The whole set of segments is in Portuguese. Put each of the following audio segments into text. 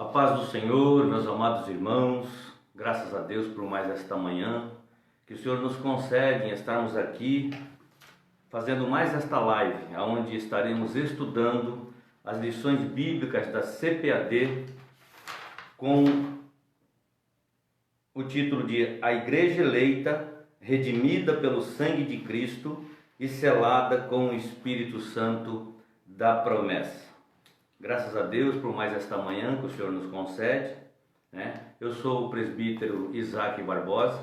A paz do Senhor, meus amados irmãos, graças a Deus por mais esta manhã, que o Senhor nos concede em estarmos aqui, fazendo mais esta live, onde estaremos estudando as lições bíblicas da CPAD, com o título de A Igreja Eleita, redimida pelo sangue de Cristo e selada com o Espírito Santo da promessa. Graças a Deus por mais esta manhã que o Senhor nos concede, né? Eu sou o presbítero Isaac Barbosa.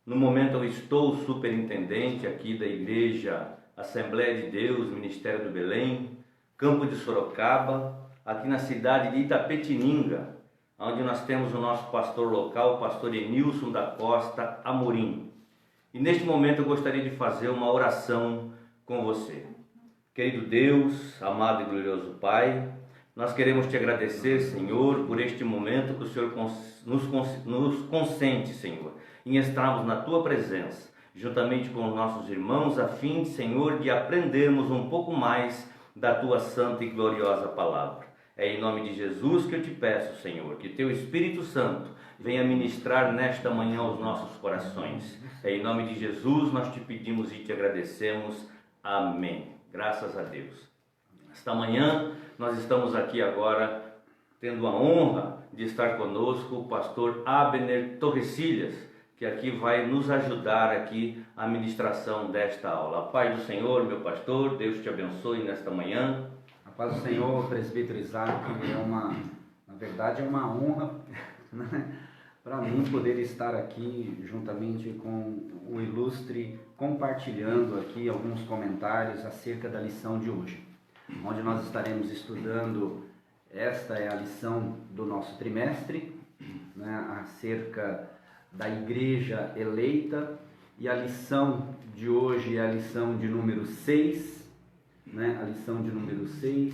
No momento eu estou superintendente aqui da Igreja Assembleia de Deus, Ministério do Belém, Campo de Sorocaba, aqui na cidade de Itapetininga, onde nós temos o nosso pastor local, o pastor Enilson da Costa Amorim. E neste momento eu gostaria de fazer uma oração com você. Querido Deus, amado e glorioso Pai, nós queremos te agradecer, Senhor, por este momento que o Senhor nos consente, Senhor, em estarmos na Tua presença, juntamente com os nossos irmãos, a fim, Senhor, de aprendermos um pouco mais da Tua santa e gloriosa palavra. É em nome de Jesus que eu te peço, Senhor, que Teu Espírito Santo venha ministrar nesta manhã aos nossos corações. É em nome de Jesus nós te pedimos e te agradecemos. Amém. Graças a Deus. Esta manhã nós estamos aqui agora tendo a honra de estar conosco o pastor Abner Torrecilhas, que aqui vai nos ajudar aqui a ministração desta aula. A paz do Senhor, meu pastor, Deus te abençoe nesta manhã. A paz do Senhor, presbítero Isaac, na verdade é uma honra, né, para mim poder estar aqui juntamente com o ilustre, compartilhando aqui alguns comentários acerca da lição de hoje, onde nós estaremos estudando. Esta é a lição do nosso trimestre, né, acerca da igreja eleita, e a lição de hoje é a lição de número 6, né, a lição de número 6,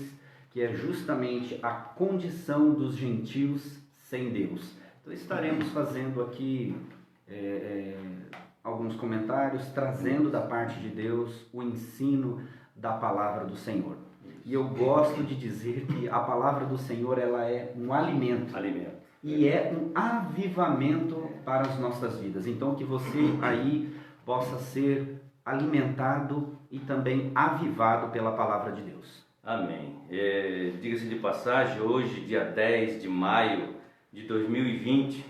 que é justamente a condição dos gentios sem Deus. Então estaremos fazendo aqui alguns comentários, trazendo da parte de Deus o ensino da palavra do Senhor. E eu gosto de dizer que a palavra do Senhor, ela é um alimento. E é um avivamento para as nossas vidas. Então que você aí possa ser alimentado e também avivado pela palavra de Deus. Amém. Diga-se de passagem, hoje, dia 10 de maio de 2020,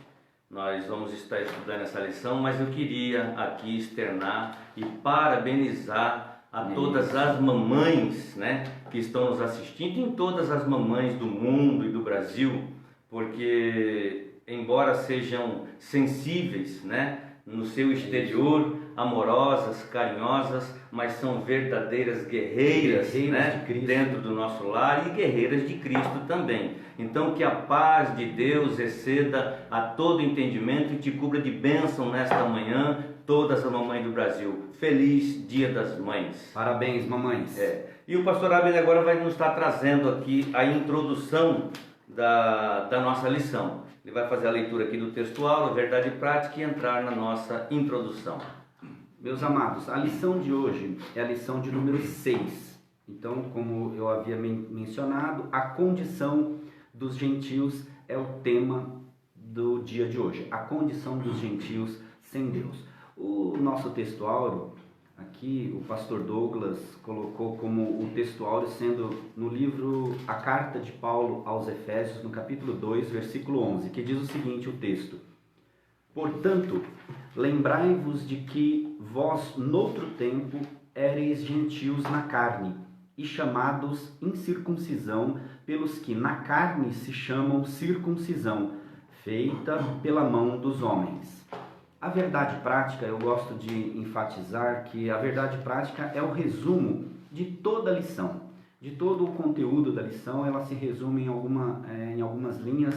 nós vamos estar estudando essa lição, mas eu queria aqui externar e parabenizar a todas as mamães, né, que estão nos assistindo, e todas as mamães do mundo e do Brasil, porque embora sejam sensíveis, né, no seu exterior, amorosas, carinhosas, mas são verdadeiras guerreiras, né, dentro do nosso lar, e guerreiras de Cristo também. Então que a paz de Deus exceda a todo entendimento e te cubra de bênção nesta manhã, todas as mamães do Brasil. Feliz Dia das Mães. Parabéns, mamães. E o pastor Abner agora vai nos estar trazendo aqui a introdução da nossa lição. Ele vai fazer a leitura aqui do textual, a verdade prática, e entrar na nossa introdução. Meus amados, a lição de hoje é a lição de número 6. Então, como eu havia mencionado, a condição dos gentios é o tema do dia de hoje. A condição dos gentios sem Deus. O nosso textuário, aqui o pastor Douglas colocou como o textuário sendo no livro A Carta de Paulo aos Efésios, no capítulo 2, versículo 11, que diz o seguinte, o texto: Portanto, lembrai-vos de que vós, noutro tempo, éreis gentios na carne, e chamados incircuncisão pelos que na carne se chamam circuncisão, feita pela mão dos homens. A verdade prática, eu gosto de enfatizar que a verdade prática é o resumo de toda a lição, de todo o conteúdo da lição. Ela se resume em algumas linhas,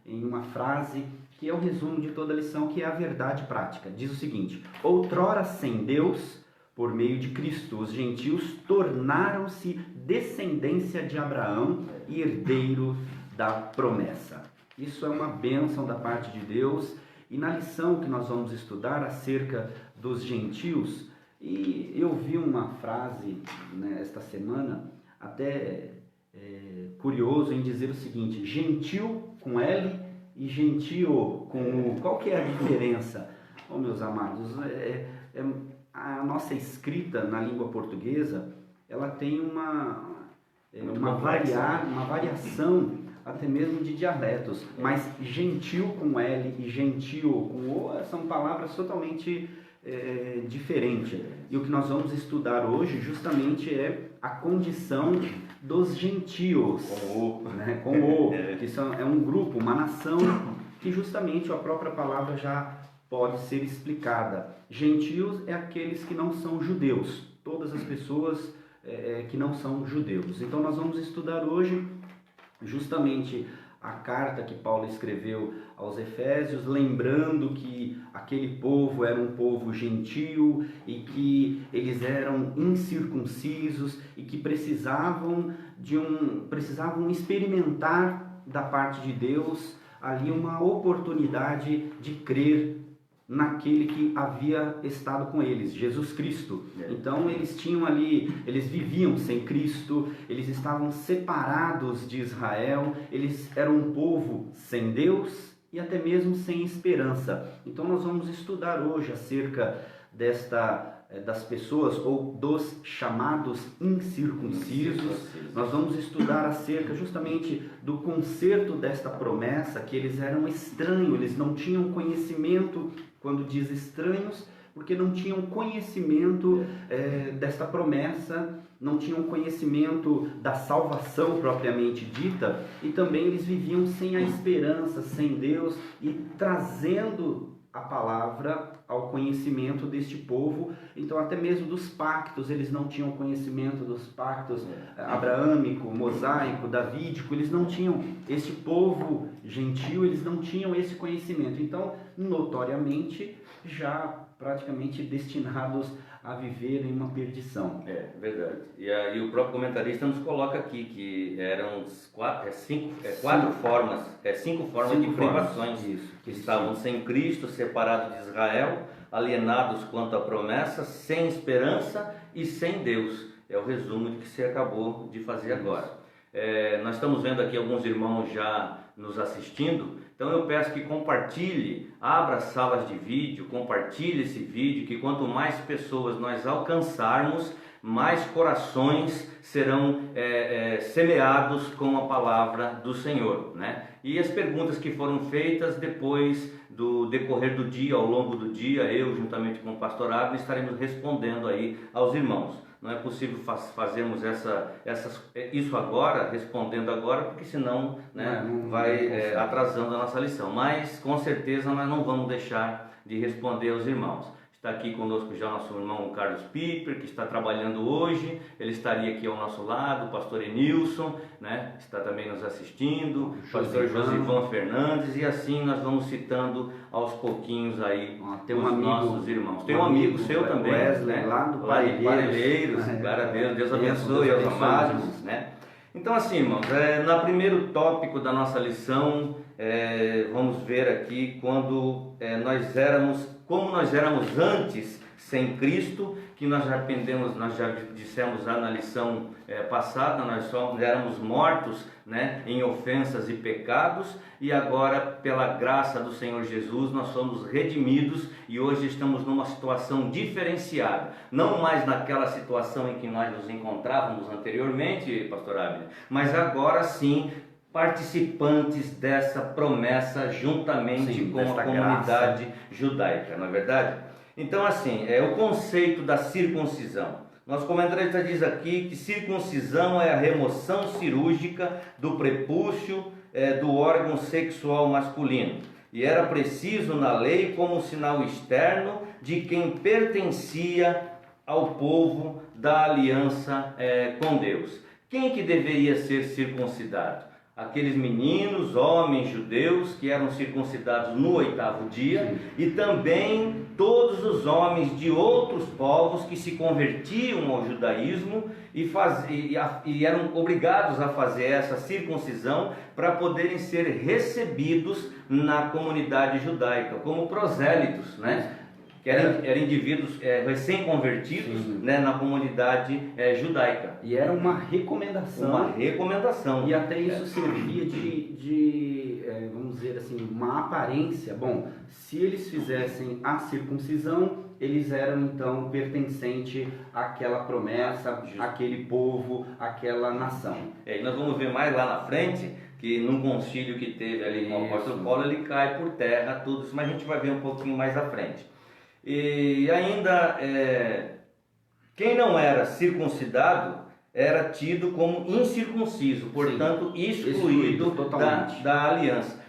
em uma frase, que é o resumo de toda a lição, que é a verdade prática. Diz o seguinte: outrora sem Deus, por meio de Cristo, os gentios tornaram-se descendência de Abraão e herdeiro da promessa. Isso é uma bênção da parte de Deus. E na lição que nós vamos estudar acerca dos gentios, e eu vi uma frase, né, esta semana, até curioso em dizer o seguinte: gentil com L e gentio com U. Qual que é a diferença? Oh, meus amados, a nossa escrita na língua portuguesa, ela tem uma variação até mesmo de dialetos, mas gentil com L e gentio com O são palavras totalmente diferentes. E o que nós vamos estudar hoje justamente é a condição dos gentios, com O, que é um grupo, uma nação, que justamente a própria palavra já pode ser explicada. Gentios é aqueles que não são judeus, todas as pessoas que não são judeus. Então nós vamos estudar hoje justamente a carta que Paulo escreveu aos Efésios, lembrando que aquele povo era um povo gentil e que eles eram incircuncisos e que precisavam experimentar da parte de Deus ali uma oportunidade de crer naquele que havia estado com eles, Jesus Cristo. Então eles viviam sem Cristo, eles estavam separados de Israel, eles eram um povo sem Deus e até mesmo sem esperança. Então nós vamos estudar hoje acerca das pessoas ou dos chamados incircuncisos. Nós vamos estudar acerca justamente do conserto desta promessa, que eles eram estranhos, eles não tinham conhecimento. Quando diz estranhos, porque não tinham conhecimento desta promessa, não tinham conhecimento da salvação propriamente dita, e também eles viviam sem a esperança, sem Deus, e trazendo a palavra ao conhecimento deste povo. Então até mesmo dos pactos, eles não tinham conhecimento dos pactos abraâmico, mosaico, davídico, eles não tinham, este povo gentil, eles não tinham esse conhecimento. Então, notoriamente, já praticamente destinados a viver em uma perdição. Verdade. E aí o próprio comentarista nos coloca aqui que eram cinco formas de privações. Que estavam sem Cristo, separados de Israel, alienados quanto à promessa, sem esperança e sem Deus. É o resumo que você acabou de fazer agora. Nós estamos vendo aqui alguns irmãos já nos assistindo, então eu peço que compartilhe, abra salas de vídeo, compartilhe esse vídeo, que quanto mais pessoas nós alcançarmos, mais corações serão semeados com a palavra do Senhor, né? E as perguntas que foram feitas depois do decorrer do dia, ao longo do dia, eu juntamente com o pastor Abner estaremos respondendo aí aos irmãos. Não é possível fazermos isso agora, respondendo agora, porque senão vai atrasando a nossa lição. Mas com certeza nós não vamos deixar de responder aos irmãos. Está aqui conosco já nosso irmão Carlos Piper, que está trabalhando hoje. Ele estaria aqui ao nosso lado, o pastor Enilson, né? Está também nos assistindo, o pastor Josivan Fernandes, e assim nós vamos citando aos pouquinhos aí nossos irmãos. Tem um amigo seu também, Wesley, né? lá do Parelheiros. Glória a Deus, Deus abençoe aos amados, né? Então assim, irmãos, no primeiro tópico da nossa lição, vamos ver aqui como nós éramos antes sem Cristo, que nós já dissemos lá na lição passada, nós éramos mortos, né, em ofensas e pecados, e agora pela graça do Senhor Jesus nós somos redimidos e hoje estamos numa situação diferenciada, não mais naquela situação em que nós nos encontrávamos anteriormente, pastor Abner, mas agora sim participantes dessa promessa juntamente com a comunidade judaica, não é verdade? Então assim, o conceito da circuncisão. Nosso comentarista diz aqui que circuncisão é a remoção cirúrgica do prepúcio do órgão sexual masculino. E era preciso na lei como sinal externo de quem pertencia ao povo da aliança com Deus. Quem que deveria ser circuncidado? Aqueles meninos, homens judeus que eram circuncidados no 8º dia, e também todos os homens de outros povos que se convertiam ao judaísmo e eram obrigados a fazer essa circuncisão para poderem ser recebidos na comunidade judaica, como prosélitos, né? Que eram indivíduos recém-convertidos, né, na comunidade judaica. E era uma recomendação. Uma recomendação. E até isso servia de vamos dizer assim, uma aparência. Bom, se eles fizessem a circuncisão, eles eram então pertencentes àquela promessa, àquele povo, àquela nação. E nós vamos ver mais lá na frente que num concílio que teve ali com o apóstolo Paulo, ele cai por terra, tudo isso, mas a gente vai ver um pouquinho mais à frente. E ainda, quem não era circuncidado era tido como incircunciso, portanto excluído da aliança.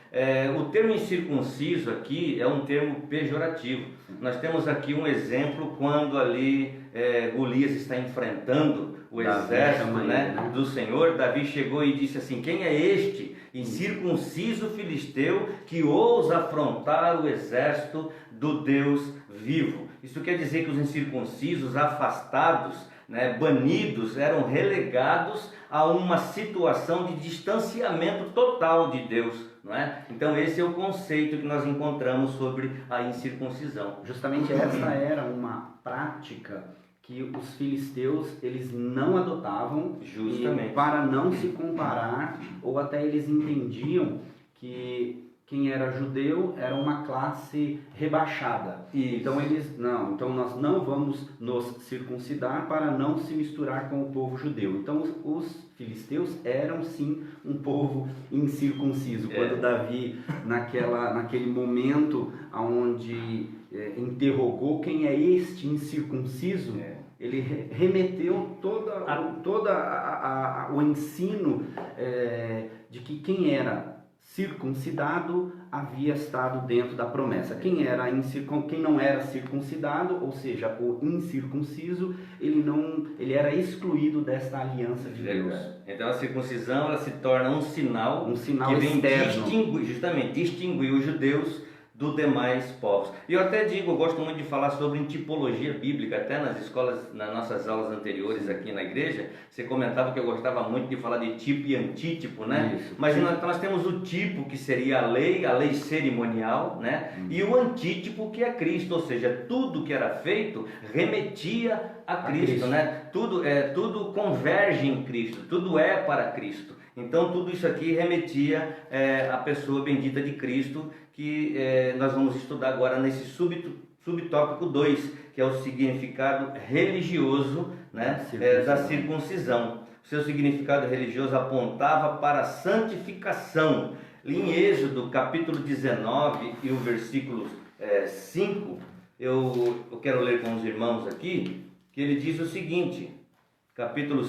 O termo incircunciso aqui é um termo pejorativo. Nós temos aqui um exemplo quando ali Golias está enfrentando o exército, do Senhor. Davi chegou e disse assim: quem é este incircunciso filisteu que ousa afrontar o exército do Deus vivo? Isso quer dizer que os incircuncisos, afastados, banidos, eram relegados a uma situação de distanciamento total de Deus, não é? Então esse é o conceito que nós encontramos sobre a incircuncisão. Justamente essa era uma prática que os filisteus eles não adotavam, justamente para não se comparar, ou até eles entendiam que quem era judeu era uma classe rebaixada. Então então nós não vamos nos circuncidar para não se misturar com o povo judeu. Então os filisteus eram sim um povo incircunciso. Quando Davi, naquele momento onde interrogou quem é este incircunciso, ele remeteu todo o ensino de que quem era circuncidado havia estado dentro da promessa. Quem não era circuncidado, ou seja, o incircunciso, ele era excluído desta aliança de Deus. Então a circuncisão ela se torna um sinal que vem externo, distinguir os judeus dos demais povos. E eu até digo, eu gosto muito de falar sobre tipologia bíblica, até nas escolas, nas nossas aulas anteriores aqui na igreja, você comentava que eu gostava muito de falar de tipo e antítipo, Isso. Mas nós temos o tipo, que seria a lei cerimonial, e o antítipo, que é Cristo, ou seja, tudo que era feito remetia a Cristo, Tudo converge em Cristo, tudo é para Cristo. Então tudo isso aqui remetia à pessoa bendita de Cristo, que nós vamos estudar agora nesse subtópico 2, que é o significado religioso da circuncisão. O seu significado religioso apontava para a santificação. Em Êxodo capítulo 19 e o versículo 5, eu quero ler com os irmãos aqui, que ele diz o seguinte: capítulo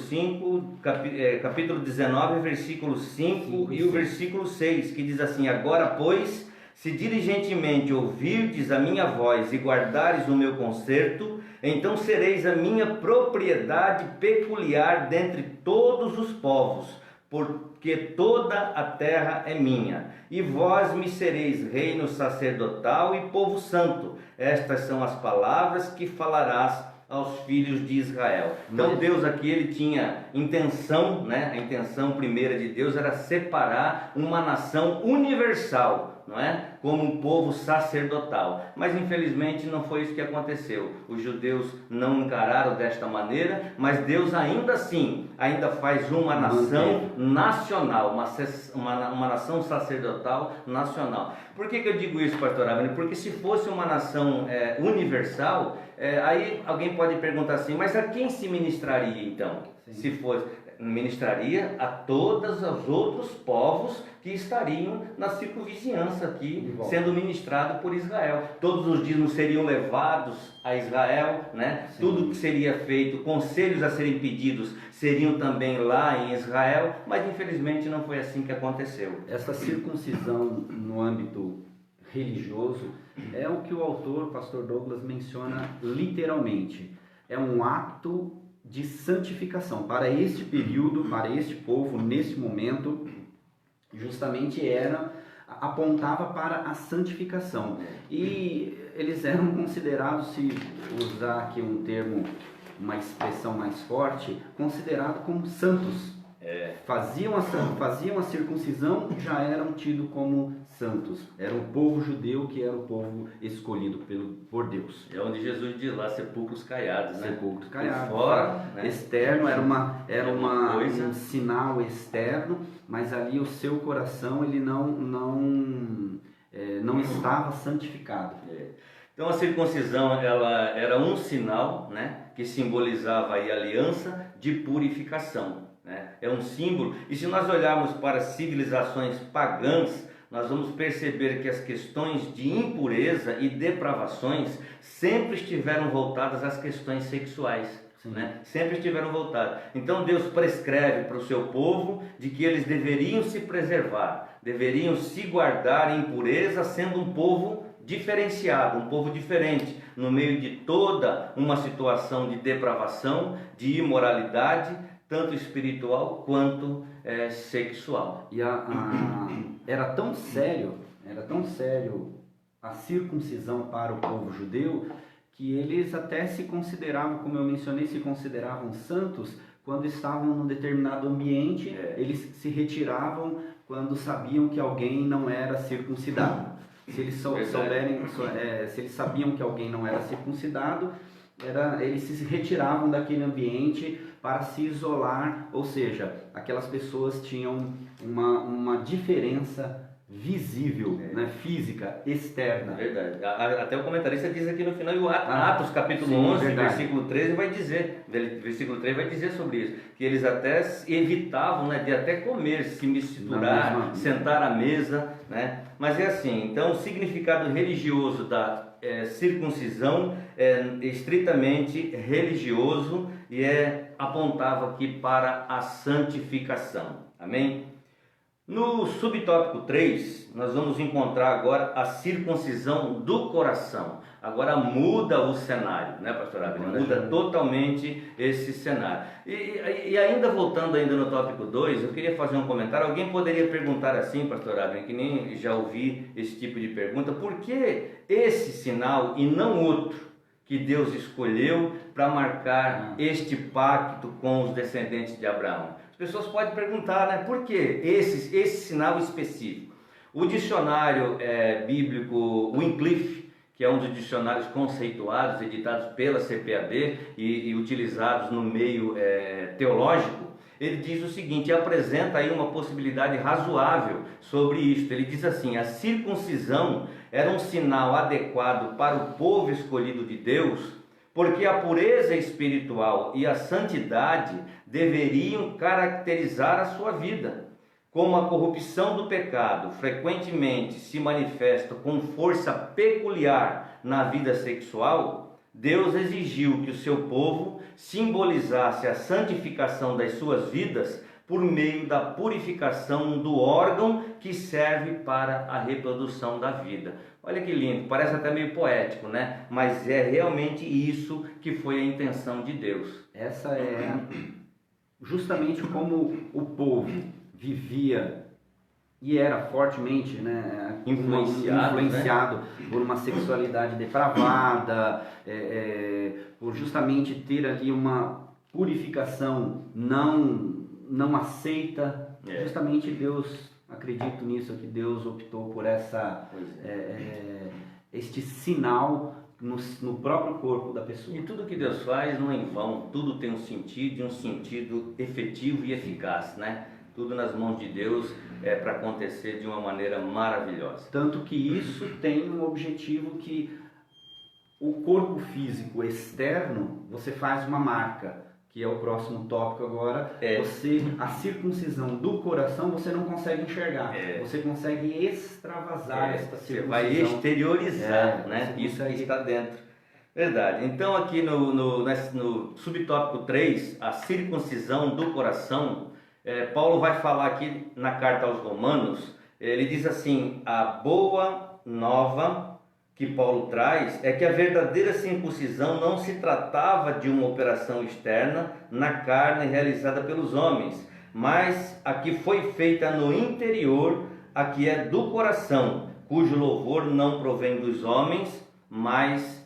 19, versículo 5 e o versículo 6, que diz assim: agora, pois, se diligentemente ouvirdes a minha voz e guardares o meu concerto, então sereis a minha propriedade peculiar dentre todos os povos, porque toda a terra é minha, e vós me sereis reino sacerdotal e povo santo. Estas são as palavras que falarás aos filhos de Israel. Então Deus aqui, ele tinha intenção, a intenção primeira de Deus era separar uma nação universal, como um povo sacerdotal. Mas infelizmente não foi isso que aconteceu. Os judeus não encararam desta maneira, mas Deus ainda assim, faz uma nação nacional, uma nação sacerdotal nacional. Por que eu digo isso, pastor Abner? Porque se fosse uma nação universal, aí alguém pode perguntar assim, mas a quem se ministraria então? Sim. Se fosse, ministraria a todos os outros povos que estariam na circunvizinhança aqui, sendo ministrado por Israel. Todos os dízimos seriam levados a Israel, Tudo que seria feito, conselhos a serem pedidos, seriam também lá em Israel, mas infelizmente não foi assim que aconteceu. Essa circuncisão no âmbito religioso é o que o autor, pastor Douglas, menciona literalmente. É um ato de santificação. Para este período, para este povo, nesse momento, justamente apontava para a santificação. E eles eram considerados, se usar aqui um termo, uma expressão mais forte, considerados como santos. Faziam a circuncisão, já eram tidos como santos. Era o povo judeu que era o povo escolhido por Deus. É onde Jesus diz lá, sepulcros caiados, Sepulcros caiados. Fora, externo, era um sinal externo, mas ali o seu coração ele não estava santificado. Então a circuncisão ela era um sinal, né, que simbolizava aí a aliança de purificação, né? É um símbolo. E se nós olharmos para civilizações pagãs, nós vamos perceber que as questões de impureza e depravações sempre estiveram voltadas às questões sexuais, né? Sempre estiveram voltadas. Então Deus prescreve para o seu povo de que eles deveriam se preservar, deveriam se guardar em pureza, sendo um povo diferenciado, um povo diferente, no meio de toda uma situação de depravação, de imoralidade, tanto espiritual quanto sexual. E era tão sério a circuncisão para o povo judeu, que eles até se consideravam, como eu mencionei, se consideravam santos quando estavam num determinado ambiente. Eles se retiravam quando sabiam que alguém não era circuncidado. Se eles se eles sabiam que alguém não era circuncidado, eles se retiravam daquele ambiente para se isolar, ou seja, aquelas pessoas tinham uma diferença visível, né, física, externa. Verdade. Até o comentarista diz aqui no final, Atos capítulo 11, versículo 13 versículo 3 vai dizer sobre isso, que eles até evitavam, né, de até comer, se misturar, sentar à mesa, né? Mas é assim, então o significado religioso da circuncisão é estritamente religioso e apontava aqui para a santificação. Amém? No subtópico 3, nós vamos encontrar agora a circuncisão do coração. Agora muda o cenário, né, pastor Abner? Muda totalmente esse cenário. E ainda voltando ainda no tópico 2, eu queria fazer um comentário. Alguém poderia perguntar assim, pastor Abner, que nem já ouvi esse tipo de pergunta, por que esse sinal e não outro que Deus escolheu para marcar este pacto com os descendentes de Abraão? As pessoas podem perguntar, né, por que esse sinal específico? O dicionário bíblico Wycliffe, que é um dos dicionários conceituados, editados pela CPAD e utilizados no meio teológico, ele diz o seguinte, apresenta aí uma possibilidade razoável sobre isto. Ele diz assim, a circuncisão era um sinal adequado para o povo escolhido de Deus, porque a pureza espiritual e a santidade deveriam caracterizar a sua vida. Como a corrupção do pecado frequentemente se manifesta com força peculiar na vida sexual, Deus exigiu que o seu povo simbolizasse a santificação das suas vidas por meio da purificação do órgão que serve para a reprodução da vida. Olha que lindo, parece até meio poético, né? Mas é realmente isso que foi a intenção de Deus. Essa é justamente como o povo vivia e era fortemente, né, influenciado por uma sexualidade depravada, por justamente ter ali uma purificação não aceita. Justamente Deus, acredito nisso, que Deus optou por este sinal no próprio corpo da pessoa. E tudo que Deus faz não é em vão, tudo tem um sentido efetivo e eficaz, né? Tudo nas mãos de Deus para acontecer de uma maneira maravilhosa. Tanto que isso tem um objetivo que o corpo físico externo, você faz uma marca, que é o próximo tópico agora, a circuncisão do coração você não consegue enxergar, você consegue extravasar esta circuncisão. Você vai exteriorizar, né? Isso aí está dentro. Verdade. Então aqui no subtópico 3, a circuncisão do coração, Paulo vai falar aqui na carta aos Romanos, ele diz assim, a boa nova que Paulo traz é que a verdadeira circuncisão não se tratava de uma operação externa na carne realizada pelos homens, mas a que foi feita no interior, a que é do coração, cujo louvor não provém dos homens, mas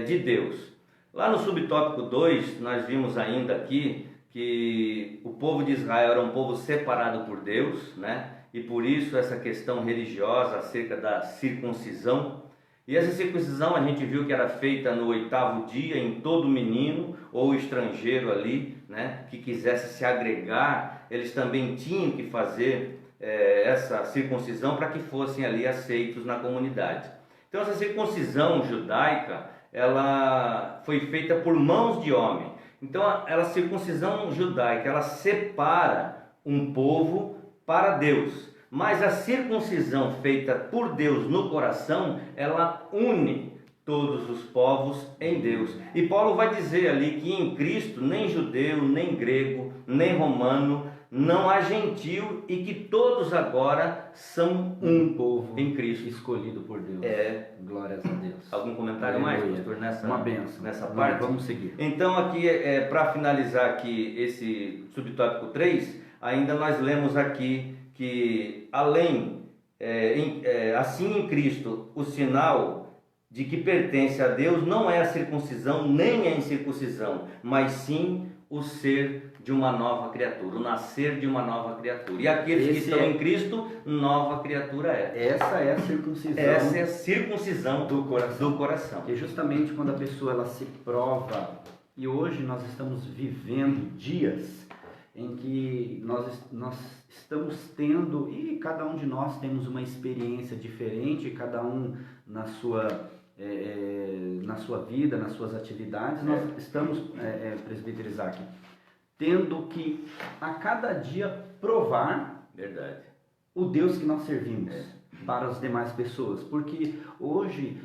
de Deus. Lá no subtópico 2, nós vimos ainda aqui que o povo de Israel era um povo separado por Deus, né? E por isso essa questão religiosa acerca da circuncisão. E essa circuncisão a gente viu que era feita no 8º dia em todo menino ou estrangeiro ali, né, que quisesse se agregar eles também tinham que fazer essa circuncisão para que fossem ali aceitos na comunidade. Então essa circuncisão judaica, ela foi feita por mãos de homem. Então a circuncisão judaica, ela separa um povo para Deus. Mas a circuncisão feita por Deus no coração, ela une todos os povos em Deus. E Paulo vai dizer ali que em Cristo nem judeu, nem grego, nem romano, não há gentil, e que todos agora são um povo em Cristo. Escolhido por Deus. Glórias a Deus. Algum comentário mais, pastor, Uma bênção. Nessa parte? Vamos seguir. Então aqui, para finalizar aqui esse subtópico 3, ainda nós lemos aqui que assim em Cristo, o sinal de que pertence a Deus não é a circuncisão nem a incircuncisão, mas sim o ser de uma nova criatura, o nascer de uma nova criatura. E aqueles que estão em Cristo, nova criatura é. Essa é a circuncisão. Essa é a circuncisão do coração. E justamente quando a pessoa ela se prova, e hoje nós estamos vivendo dias em que nós estamos tendo, e cada um de nós temos uma experiência diferente, cada um na sua vida, nas suas atividades, nós estamos, presbítero Isaac, tendo que a cada dia provar o Deus que nós servimos para as demais pessoas, porque hoje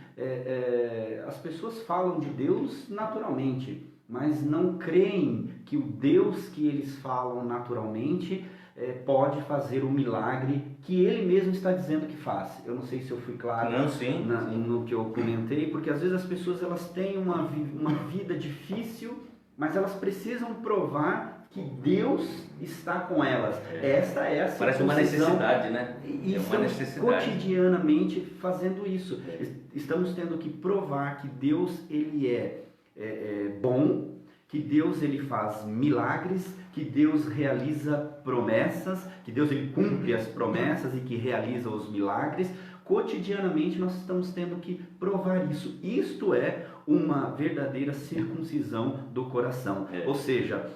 as pessoas falam de Deus naturalmente, mas não creem que o Deus que eles falam naturalmente pode fazer o milagre que Ele mesmo está dizendo que faz. Eu não sei se eu fui claro no que eu comentei, porque às vezes as pessoas elas têm uma vida difícil, mas elas precisam provar que Deus está com elas. Esta é a circuncisão. Parece uma necessidade, né? E estamos cotidianamente fazendo isso. Estamos tendo que provar que Deus ele é bom, que Deus ele faz milagres, que Deus realiza promessas, que Deus ele cumpre as promessas e que realiza os milagres. Cotidianamente nós estamos tendo que provar isso. Isto é uma verdadeira circuncisão do coração. Ou seja,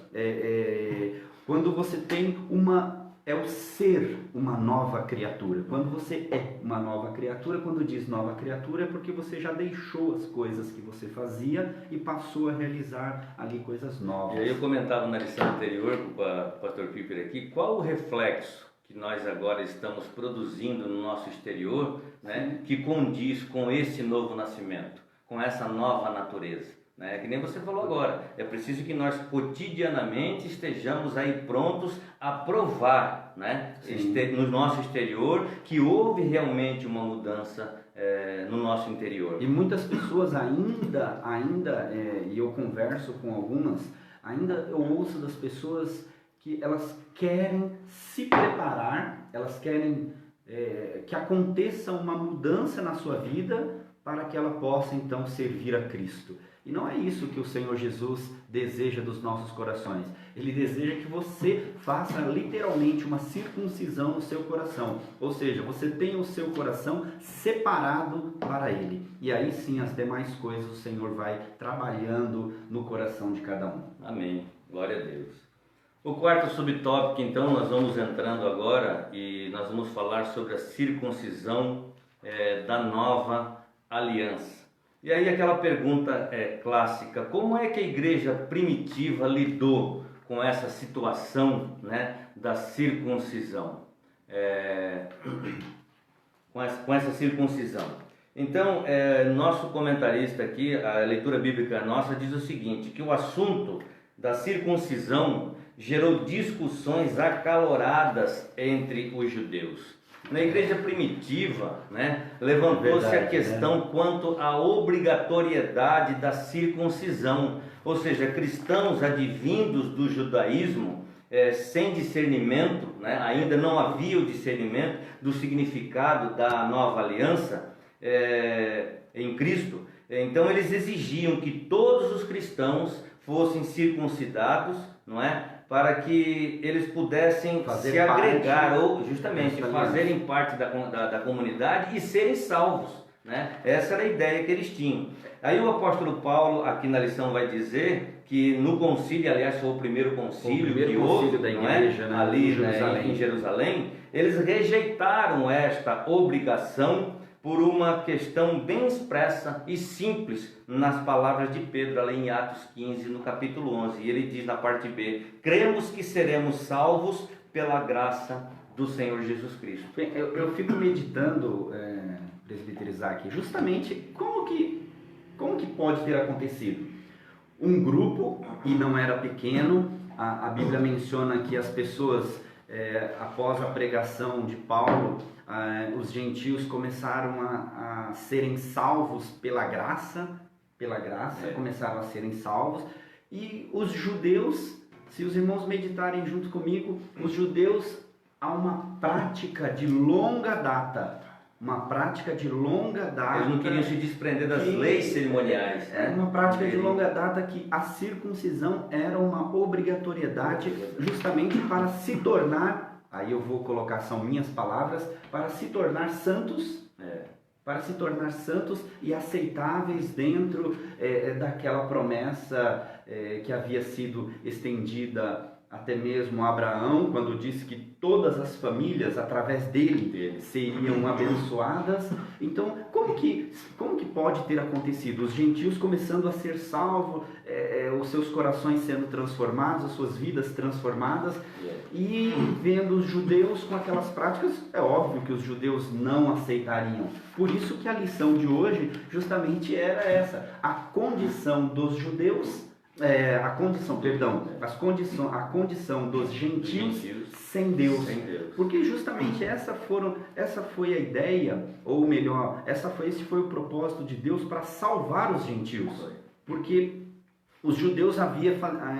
quando você tem o ser uma nova criatura. Quando você é uma nova criatura, quando diz nova criatura, é porque você já deixou as coisas que você fazia e passou a realizar ali coisas novas. E aí eu comentava na lição anterior com o pastor Piper aqui, qual o reflexo que nós agora estamos produzindo no nosso exterior, né, que condiz com esse novo nascimento, com essa nova natureza. Que nem você falou agora, é preciso que nós cotidianamente estejamos aí prontos a provar, no nosso exterior, que houve realmente uma mudança no nosso interior. E muitas pessoas ainda, e eu converso com algumas, ainda eu ouço das pessoas que elas querem se preparar, elas querem que aconteça uma mudança na sua vida para que ela possa então servir a Cristo. E não é isso que o Senhor Jesus deseja dos nossos corações. Ele deseja que você faça literalmente uma circuncisão no seu coração. Ou seja, você tenha o seu coração separado para Ele. E aí sim as demais coisas o Senhor vai trabalhando no coração de cada um. Amém. Glória a Deus. O quarto subtópico, então, nós vamos entrando agora e nós vamos falar sobre a circuncisão da nova aliança. E aí aquela pergunta clássica, como é que a igreja primitiva lidou com essa situação, da circuncisão? Com essa circuncisão. Então, nosso comentarista aqui, a leitura bíblica nossa, diz o seguinte, que o assunto da circuncisão gerou discussões acaloradas entre os judeus. Na igreja primitiva, levantou-se a questão quanto à obrigatoriedade da circuncisão, ou seja, cristãos advindos do judaísmo, sem discernimento, ainda não havia o discernimento do significado da nova aliança em Cristo, então eles exigiam que todos os cristãos fossem circuncidados, para que eles pudessem se agregar ou justamente fazerem parte da comunidade e serem salvos, né? Essa era a ideia que eles tinham. Aí o apóstolo Paulo, aqui na lição, vai dizer que no concílio, aliás, foi o primeiro concílio que houve, da não igreja, é? né? Ali, Jerusalém. em Jerusalém, eles rejeitaram esta obrigação por uma questão bem expressa e simples nas palavras de Pedro, ali em Atos 15, no capítulo 11. E ele diz na parte B: cremos que seremos salvos pela graça do Senhor Jesus Cristo. Bem, eu fico meditando, presbítero Isaac, justamente como que pode ter acontecido. Um grupo, e não era pequeno, a Bíblia menciona que as pessoas, após a pregação de Paulo, os gentios começaram a serem salvos pela graça, começaram a serem salvos, e os judeus, se os irmãos meditarem junto comigo, os judeus, há uma prática de longa data, Eles não queriam se desprender das leis cerimoniais. É uma prática de longa data que a circuncisão era uma obrigatoriedade justamente para se tornar, aí eu vou colocar, são minhas palavras, para se tornar santos, e aceitáveis dentro daquela promessa que havia sido estendida até mesmo a Abraão, quando disse que todas as famílias através dele seriam abençoadas. Então, como que pode ter acontecido? Os gentios começando a ser salvos, os seus corações sendo transformados, as suas vidas transformadas, e vendo os judeus com aquelas práticas, é óbvio que os judeus não aceitariam. Por isso que a lição de hoje justamente era essa: a condição dos judeus, a condição dos gentios sem Deus. Porque justamente essa foi a ideia, ou melhor, esse foi o propósito de Deus para salvar os gentios. Porque os judeus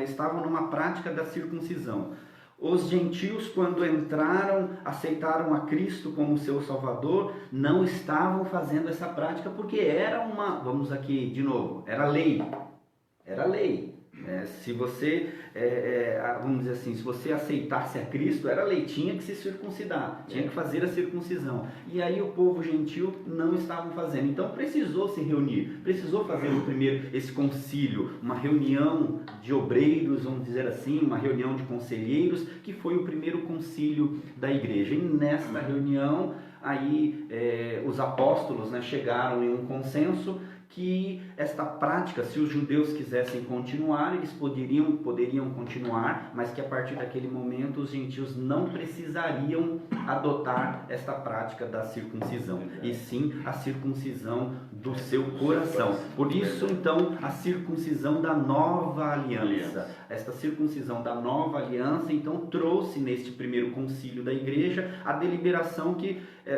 estavam numa prática da circuncisão. Os gentios, quando aceitaram a Cristo como seu Salvador, não estavam fazendo essa prática porque era vamos aqui de novo, era lei. Se você, vamos dizer assim, se você aceitasse a Cristo, era lei, tinha que se circuncidar, tinha que fazer a circuncisão. E aí o povo gentil não estavam fazendo. Então precisou se reunir, precisou fazer esse concílio, uma reunião de obreiros, vamos dizer assim, uma reunião de conselheiros, que foi o primeiro concílio da igreja. E nesta reunião, aí os apóstolos, chegaram em um consenso que esta prática, se os judeus quisessem continuar, eles poderiam continuar, mas que a partir daquele momento os gentios não precisariam adotar esta prática da circuncisão, e sim a circuncisão do seu coração. Por isso, então, a circuncisão da nova aliança. Esta circuncisão da nova aliança, então, trouxe neste primeiro concílio da igreja a deliberação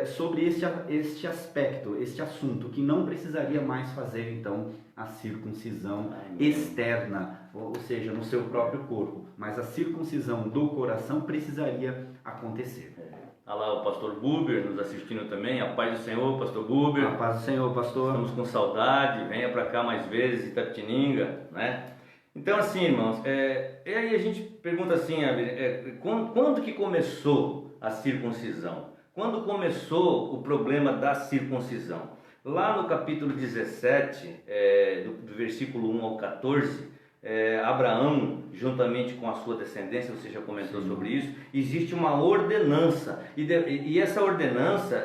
sobre este aspecto, este assunto, que não precisaria mais fazer, então, a circuncisão externa, ou seja, no seu próprio corpo, mas a circuncisão do coração precisaria acontecer. Olha lá o pastor Buber nos assistindo também. A paz do Senhor, pastor Buber. A paz do Senhor, pastor. Estamos com saudade, venha para cá mais vezes, Itapetininga, né? Então, assim, irmãos, e aí a gente pergunta assim, quando que começou a circuncisão? Quando começou o problema da circuncisão? Lá no capítulo 17, do versículo 1 ao 14, Abraão, juntamente com a sua descendência, você já comentou sobre isso, existe uma ordenança, e essa ordenança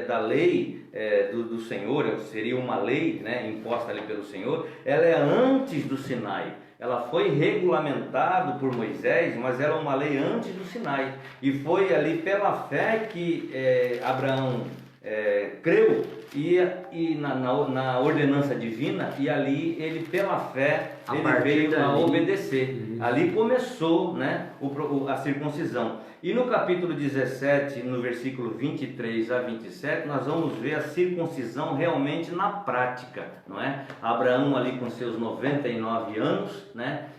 da lei do Senhor, seria uma lei, imposta ali pelo Senhor, ela é antes do Sinai. Ela foi regulamentada por Moisés, mas ela é uma lei antes do Sinai, e foi ali pela fé que Abraão creu e na ordenança divina, e ali ele pela fé ele veio a obedecer. Ali começou, a circuncisão. E no capítulo 17, no versículo 23 a 27, nós vamos ver a circuncisão realmente na prática, não é? Abraão ali com seus 99 anos,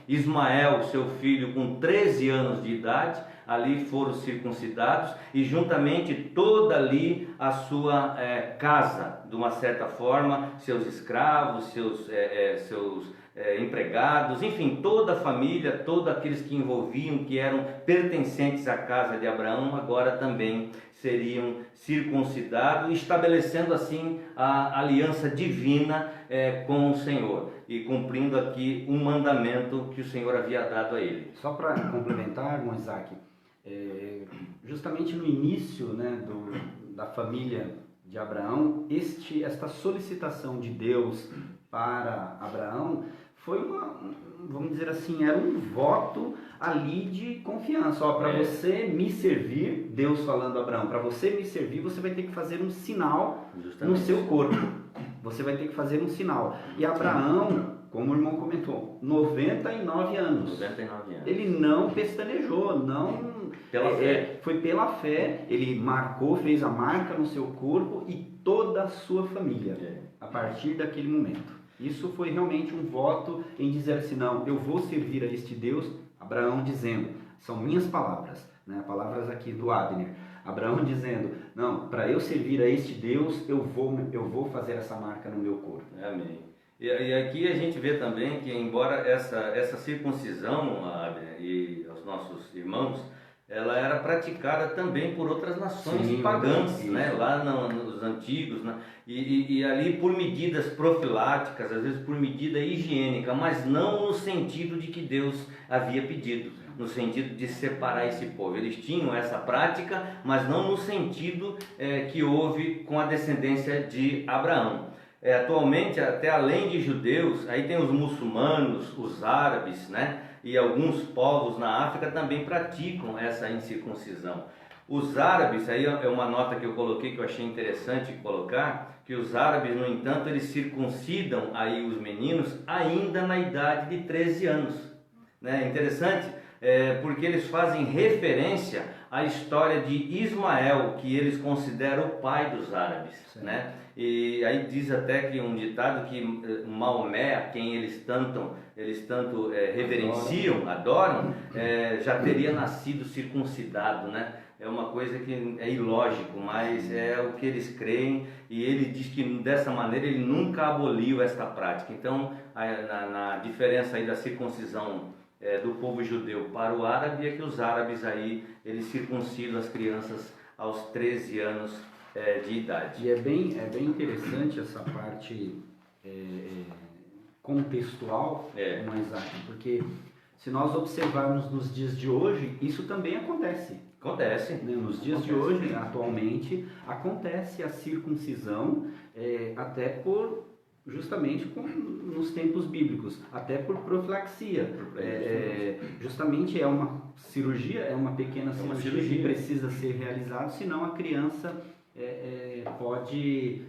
Ismael, seu filho, com 13 anos de idade, ali foram circuncidados, e juntamente toda ali a sua casa, de uma certa forma, seus escravos, seus empregados, enfim, toda a família, todos aqueles que envolviam, que eram pertencentes à casa de Abraão, agora também seriam circuncidados, estabelecendo assim a aliança divina com o Senhor e cumprindo aqui um mandamento que o Senhor havia dado a ele. Só para complementar, irmão Isaac, justamente no início, né, da família de Abraão, esta solicitação de Deus para Abraão foi vamos dizer assim, era um voto ali de confiança. Para você me servir, Deus falando a Abraão, para você me servir, você vai ter que fazer um sinal no seu corpo. Você vai ter que fazer um sinal. E Abraão, como o irmão comentou, 99 anos. 99 anos. Ele não pestanejou, foi pela fé, ele fez a marca no seu corpo e toda a sua família, a partir daquele momento. Isso foi realmente um voto em dizer assim, não, eu vou servir a este Deus. Abraão dizendo, são minhas palavras, né? Palavras aqui do Abner. Abraão dizendo, não, para eu servir a este Deus, eu vou fazer essa marca no meu corpo. Amém. E aqui a gente vê também que, embora essa circuncisão, Abner, e os nossos irmãos, ela era praticada também por outras nações pagãs, né? Lá nos antigos, né? E ali por medidas profiláticas, às vezes por medida higiênica, mas não no sentido de que Deus havia pedido, no sentido de separar esse povo. Eles tinham essa prática, mas não no sentido que houve com a descendência de Abraão. Atualmente, até além de judeus, aí tem os muçulmanos, os árabes, né? E alguns povos na África também praticam essa incircuncisão. Os árabes, aí é uma nota que eu coloquei que eu achei interessante colocar, que os árabes, no entanto, eles circuncidam aí os meninos ainda na idade de 13 anos. Né? Interessante, porque eles fazem referência à história de Ismael, que eles consideram o pai dos árabes. Né? E aí diz até que um ditado que Maomé, a quem eles tanto reverenciam, adoram, já teria nascido circuncidado, né? É uma coisa que é ilógico, mas é o que eles creem, e ele diz que dessa maneira ele nunca aboliu esta prática. Então, na diferença aí da circuncisão do povo judeu para o árabe é que os árabes aí, eles circuncidam as crianças aos 13 anos de idade. E é bem interessante essa parte contextual, Isaac, porque se nós observarmos nos dias de hoje, isso também acontece. Acontece. Né? Nos dias de hoje, atualmente, acontece a circuncisão, até justamente nos tempos bíblicos, até por profilaxia. Justamente é uma cirurgia, é uma pequena cirurgia que precisa ser realizada, senão a criança pode,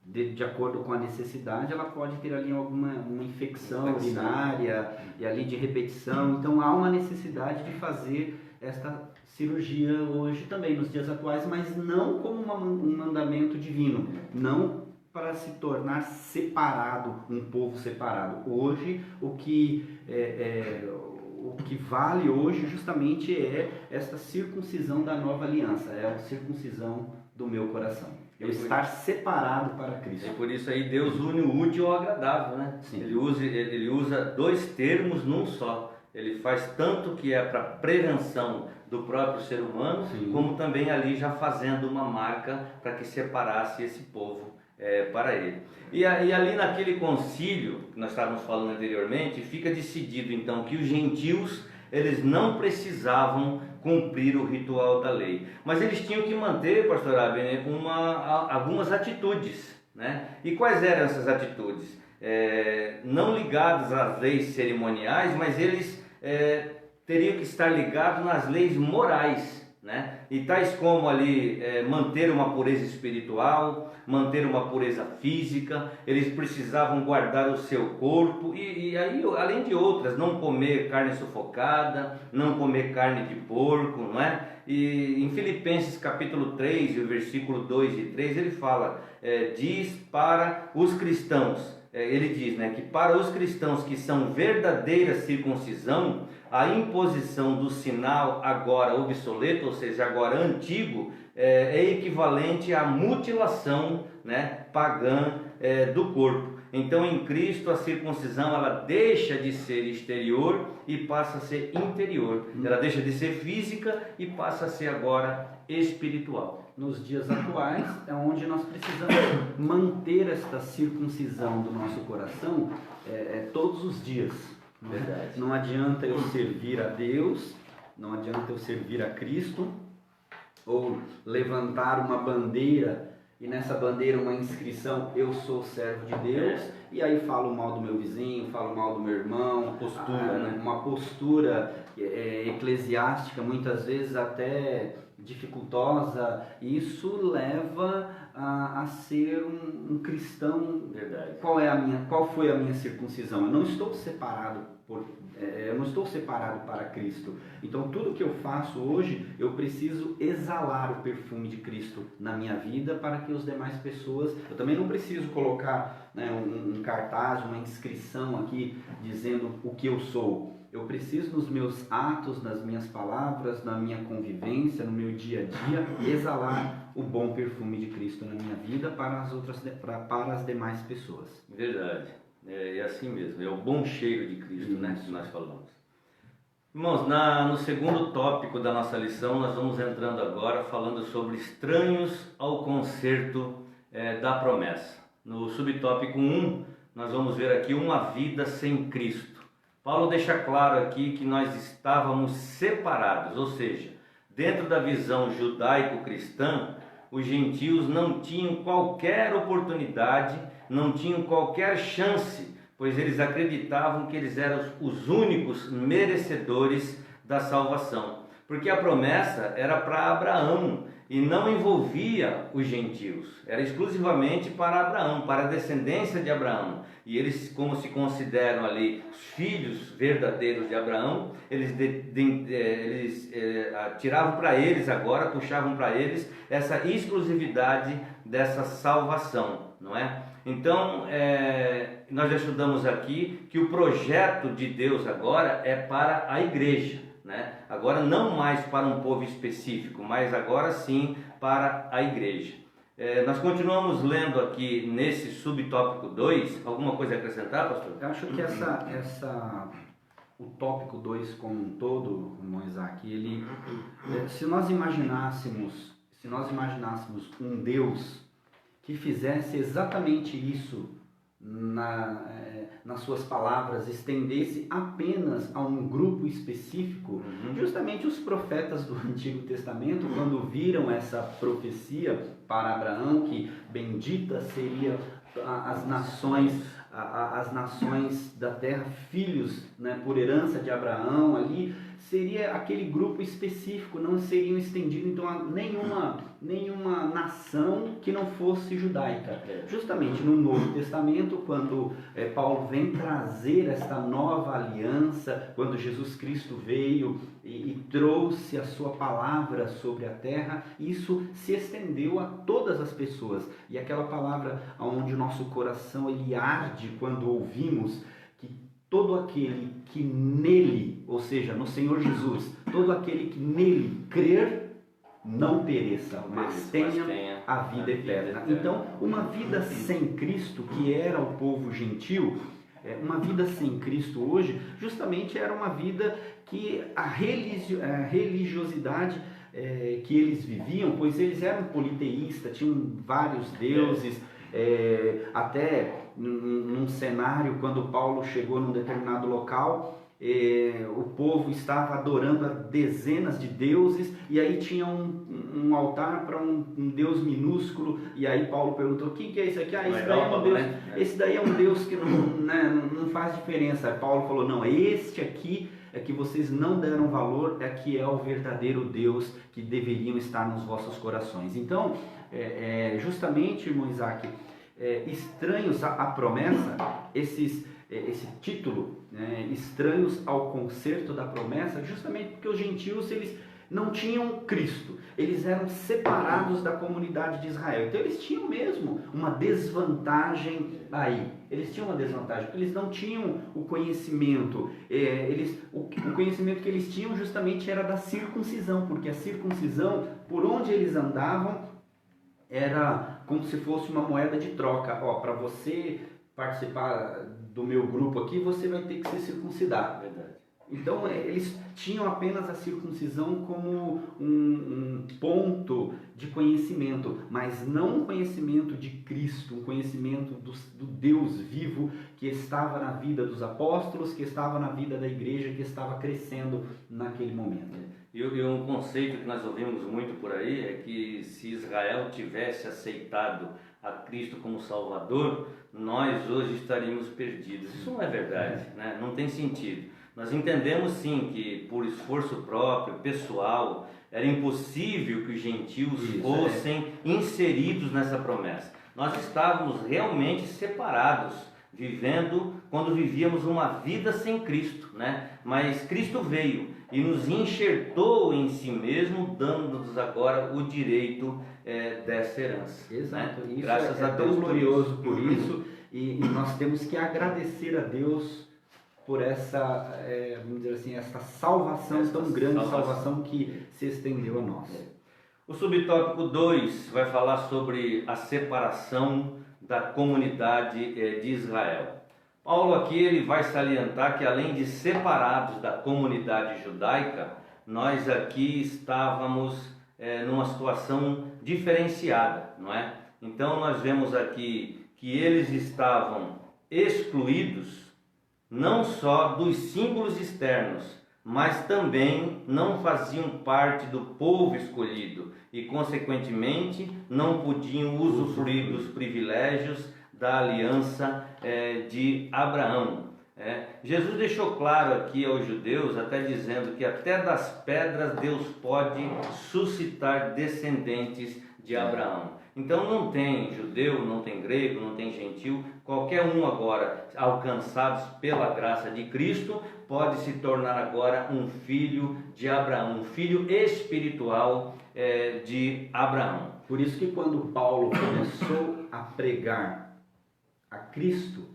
de acordo com a necessidade, ela pode ter ali uma infecção urinária e ali de repetição. Então há uma necessidade de fazer esta cirurgia hoje também, nos dias atuais, mas não como um mandamento divino, não para se tornar separado, um povo separado. Hoje, o que vale hoje justamente é esta circuncisão da nova aliança, é a circuncisão do meu coração. Eu estar separado para Cristo. E por isso aí Deus une o útil ao agradável, né? Sim. Ele usa dois termos num só. Ele faz tanto que é para prevenção do próprio ser humano, sim, como também ali já fazendo uma marca para que separasse esse povo para ele. E ali naquele concílio que nós estávamos falando anteriormente, fica decidido então que os gentios, eles não precisavam cumprir o ritual da lei, mas eles tinham que manter, pastor Abner, algumas atitudes, né? E quais eram essas atitudes? Não ligadas às leis cerimoniais, mas eles teriam que estar ligados nas leis morais, né? E tais como ali manter uma pureza espiritual, manter uma pureza física, eles precisavam guardar o seu corpo e aí, além de outras, não comer carne sufocada, não comer carne de porco, não é? E em Filipenses capítulo 3, e o versículo 2 e 3, ele fala, diz para os cristãos, ele diz, né, que para os cristãos que são verdadeira circuncisão, a imposição do sinal agora obsoleto, ou seja, agora antigo, é equivalente à mutilação, né, pagã do corpo. Então, em Cristo, a circuncisão ela deixa de ser exterior e passa a ser interior. Ela deixa de ser física e passa a ser agora espiritual. Nos dias atuais é onde nós precisamos manter esta circuncisão do nosso coração todos os dias. Verdade. Não adianta eu servir a Deus, não adianta eu servir a Cristo, ou levantar uma bandeira e nessa bandeira uma inscrição, eu sou servo de Deus, e aí falo mal do meu vizinho, falo mal do meu irmão, uma postura, né? Uma postura eclesiástica, muitas vezes até dificultosa. Isso leva a ser um cristão. Verdade. Qual foi a minha circuncisão? Eu não estou separado para Cristo. Então tudo que eu faço hoje, eu preciso exalar o perfume de Cristo na minha vida para que as demais pessoas... Eu também não preciso colocar, né, um cartaz, uma inscrição aqui dizendo o que eu sou. Eu preciso nos meus atos, nas minhas palavras, na minha convivência, no meu dia a dia, exalar o bom perfume de Cristo na minha vida para as demais pessoas. Verdade. É assim mesmo, é o bom cheiro de Cristo, né, que nós falamos. Irmãos, no segundo tópico da nossa lição, nós vamos entrando agora falando sobre estranhos ao concerto da promessa. No subtópico 1, nós vamos ver aqui uma vida sem Cristo. Paulo deixa claro aqui que nós estávamos separados, ou seja, dentro da visão judaico-cristã, os gentios não tinham qualquer oportunidade, não tinham qualquer chance, pois eles acreditavam que eles eram os únicos merecedores da salvação. Porque a promessa era para Abraão e não envolvia os gentios, era exclusivamente para Abraão, para a descendência de Abraão. E eles, como se consideram ali os filhos verdadeiros de Abraão, eles tiravam para eles agora, puxavam para eles essa exclusividade dessa salvação, não é? Então, nós já estudamos aqui que o projeto de Deus agora é para a igreja, né? Agora não mais para um povo específico, mas agora sim para a igreja. Nós continuamos lendo aqui nesse subtópico 2, alguma coisa a acrescentar, pastor? Eu acho que o tópico 2 como um todo, irmão Isaac, ele, se nós imaginássemos um Deus que fizesse exatamente isso nas suas palavras, estendesse apenas a um grupo específico, justamente os profetas do Antigo Testamento, quando viram essa profecia para Abraão, que bendita seria as nações da terra, filhos, né, por herança de Abraão, ali seria aquele grupo específico, não seriam estendidos então a nenhuma nação que não fosse judaica. Justamente no Novo Testamento, quando Paulo vem trazer esta nova aliança, quando Jesus Cristo veio e trouxe a sua palavra sobre a terra, isso se estendeu a todas as pessoas. E aquela palavra onde o nosso coração ele arde quando ouvimos que todo aquele que nele, ou seja, no Senhor Jesus, todo aquele que nele crer, não pereça, mas tenha a vida eterna. Então, uma vida sem Cristo, que era o povo gentil, uma vida sem Cristo hoje, justamente era uma vida que a religiosidade que eles viviam, pois eles eram politeístas, tinham vários deuses, até num cenário, quando Paulo chegou num determinado local, o povo estava adorando a dezenas de deuses, e aí tinha um altar para um deus minúsculo, e aí Paulo perguntou: o que é isso aqui? Esse daí é um deus, esse daí é um deus que não faz diferença. Aí Paulo falou: não, este aqui é que vocês não deram valor, é que é o verdadeiro Deus que deveriam estar nos vossos corações. Então, justamente, irmão Isaac, estranhos à promessa, esse título, né, estranhos ao concerto da promessa, justamente porque os gentios eles não tinham Cristo, eles eram separados da comunidade de Israel, então eles tinham mesmo uma desvantagem aí, porque eles não tinham o conhecimento, o conhecimento que eles tinham justamente era da circuncisão, porque a circuncisão, por onde eles andavam, era como se fosse uma moeda de troca. Ó, para você participar do meu grupo aqui, você vai ter que se circuncidar. Verdade. Então, eles tinham apenas a circuncisão como um ponto de conhecimento, mas não um conhecimento de Cristo, um conhecimento do Deus vivo que estava na vida dos apóstolos, que estava na vida da igreja, que estava crescendo naquele momento. E um conceito que nós ouvimos muito por aí é que se Israel tivesse aceitado a Cristo como Salvador, nós hoje estaríamos perdidos. Isso não é verdade, né? Não tem sentido. Nós entendemos sim que por esforço próprio, pessoal, era impossível que os gentios fossem inseridos nessa promessa. Nós estávamos realmente separados, quando vivíamos uma vida sem Cristo, né? Mas Cristo veio e nos enxertou em si mesmo, dando-nos agora o direito dessa herança. Exato. Né? Isso Graças a Deus tão glorioso por isso, e nós temos que agradecer a Deus por essa, vamos dizer assim, essa salvação tão grande, salvação que se estendeu a nós. O subtópico 2 vai falar sobre a separação da comunidade de Israel. Paulo aqui ele vai salientar que além de separados da comunidade judaica, nós aqui estávamos numa situação diferenciada, não é? Então nós vemos aqui que eles estavam excluídos não só dos símbolos externos, mas também não faziam parte do povo escolhido e, consequentemente, não podiam usufruir dos privilégios da aliança de Abraão. Jesus deixou claro aqui aos judeus, até dizendo que até das pedras Deus pode suscitar descendentes de Abraão. Então não tem judeu, não tem grego, não tem gentil, qualquer um agora, alcançados pela graça de Cristo, pode se tornar agora um filho de Abraão, um filho espiritual de Abraão. Por isso que quando Paulo começou a pregar a Cristo,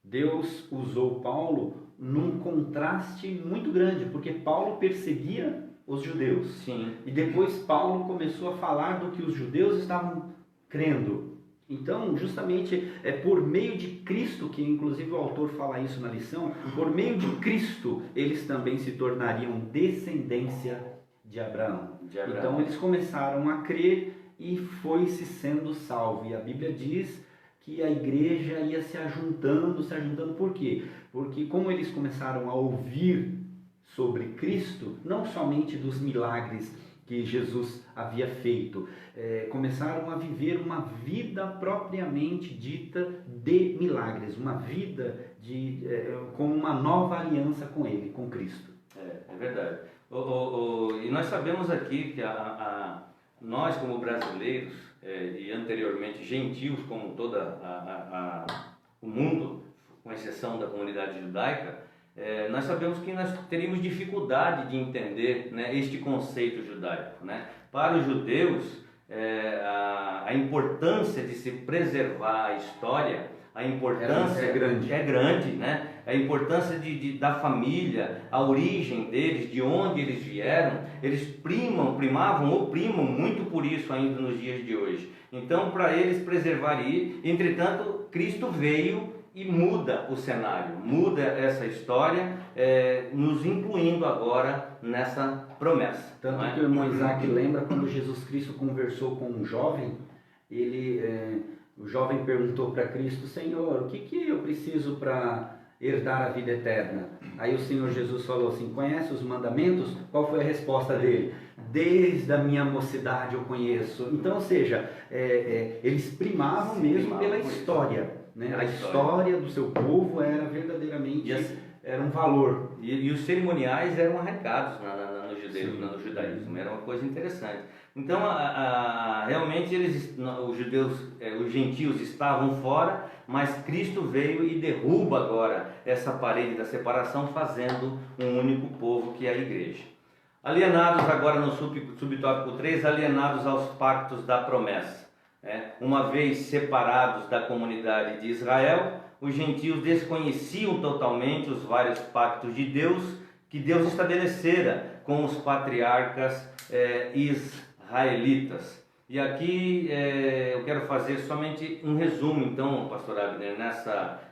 Deus usou Paulo num contraste muito grande, porque Paulo perseguia os judeus. Sim. E depois Paulo começou a falar do que os judeus estavam crendo. Então, justamente é por meio de Cristo, que inclusive o autor fala isso na lição, por meio de Cristo eles também se tornariam descendência de Abraão. Então eles começaram a crer e foi-se sendo salvo. E a Bíblia diz que a igreja ia se ajuntando. Por quê? Porque como eles começaram a ouvir sobre Cristo, não somente dos milagres que Jesus havia feito, começaram a viver uma vida propriamente dita de milagres, uma vida com uma nova aliança com Ele, com Cristo. É verdade. E nós sabemos aqui que nós como brasileiros e anteriormente gentios como todo o mundo, com exceção da comunidade judaica, nós sabemos que nós teríamos dificuldade de entender, né, este conceito judaico, né? Para os judeus, a importância de se preservar a história, a importância é grande, né? A importância da família, a origem deles, de onde eles vieram, eles primam muito por isso ainda nos dias de hoje. Então, para eles preservarem, entretanto, Cristo veio e muda o cenário, muda essa história, nos incluindo agora nessa promessa. Tanto que o irmão Isaac lembra quando Jesus Cristo conversou com um jovem, o jovem perguntou para Cristo: Senhor, o que eu preciso para herdar a vida eterna? Aí o Senhor Jesus falou assim: conhece os mandamentos? Qual foi a resposta dele? Desde a minha mocidade eu conheço. Então, ou seja, eles primavam mesmo pela história. Né? A história do seu povo era verdadeiramente era um valor. E os cerimoniais eram arraigados no judaísmo, era uma coisa interessante. Então, realmente os gentios estavam fora, mas Cristo veio e derruba agora essa parede da separação, fazendo um único povo que é a igreja. Alienados agora no subtópico 3, alienados aos pactos da promessa. Uma vez separados da comunidade de Israel, os gentios desconheciam totalmente os vários pactos de Deus que Deus estabelecera com os patriarcas israelitas. E aqui eu quero fazer somente um resumo, então, pastor Abner,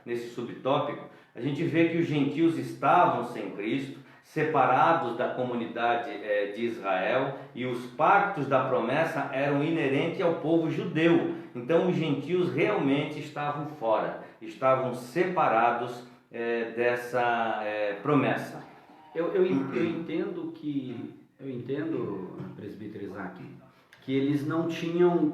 nesse subtópico. A gente vê que os gentios estavam sem Cristo, separados da comunidade de Israel, e os pactos da promessa eram inerentes ao povo judeu. Então os gentios realmente estavam fora, estavam separados dessa promessa. Eu entendo, presbítero Isaac, que eles não tinham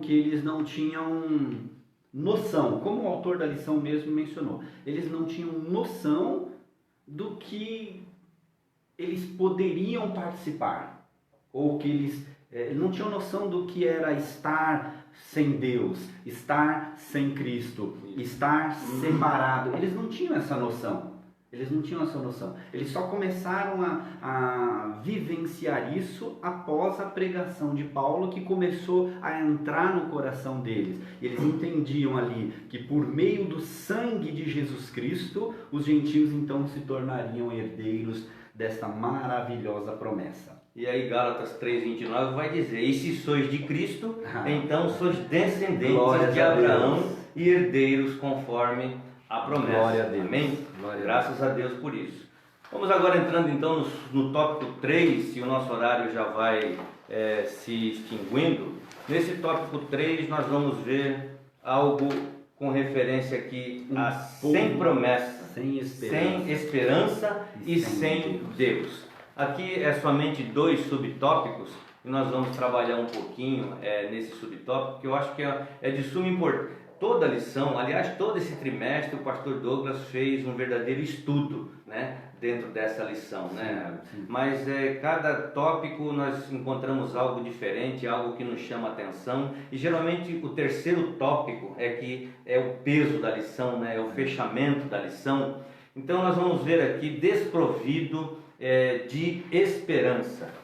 noção, como o autor da lição mesmo mencionou, eles não tinham noção do que eles poderiam participar, ou que eles não tinham noção do que era estar sem Deus, estar sem Cristo, estar separado. Eles não tinham essa noção. Eles só começaram a vivenciar isso após a pregação de Paulo, que começou a entrar no coração deles. Eles entendiam ali que por meio do sangue de Jesus Cristo, os gentios então se tornariam herdeiros desta maravilhosa promessa. E aí Gálatas 3:29 vai dizer: e se sois de Cristo, então sois descendentes de Abraão e herdeiros conforme a promessa. Glória a Deus. Amém? Graças a Deus por isso. Vamos agora entrando então no tópico 3, e o nosso horário já vai se extinguindo. Nesse tópico 3 nós vamos ver algo com referência aqui a sem promessa, sem esperança e sem Deus. Aqui é somente 2 subtópicos e nós vamos trabalhar um pouquinho nesse subtópico, que eu acho que é de suma importância. Toda a lição, aliás, todo esse trimestre, o pastor Douglas fez um verdadeiro estudo, né, dentro dessa lição, né? Sim. Mas cada tópico nós encontramos algo diferente, algo que nos chama a atenção, e geralmente o terceiro tópico que é o peso da lição, né, é o fechamento da lição. Então nós vamos ver aqui desprovido de esperança.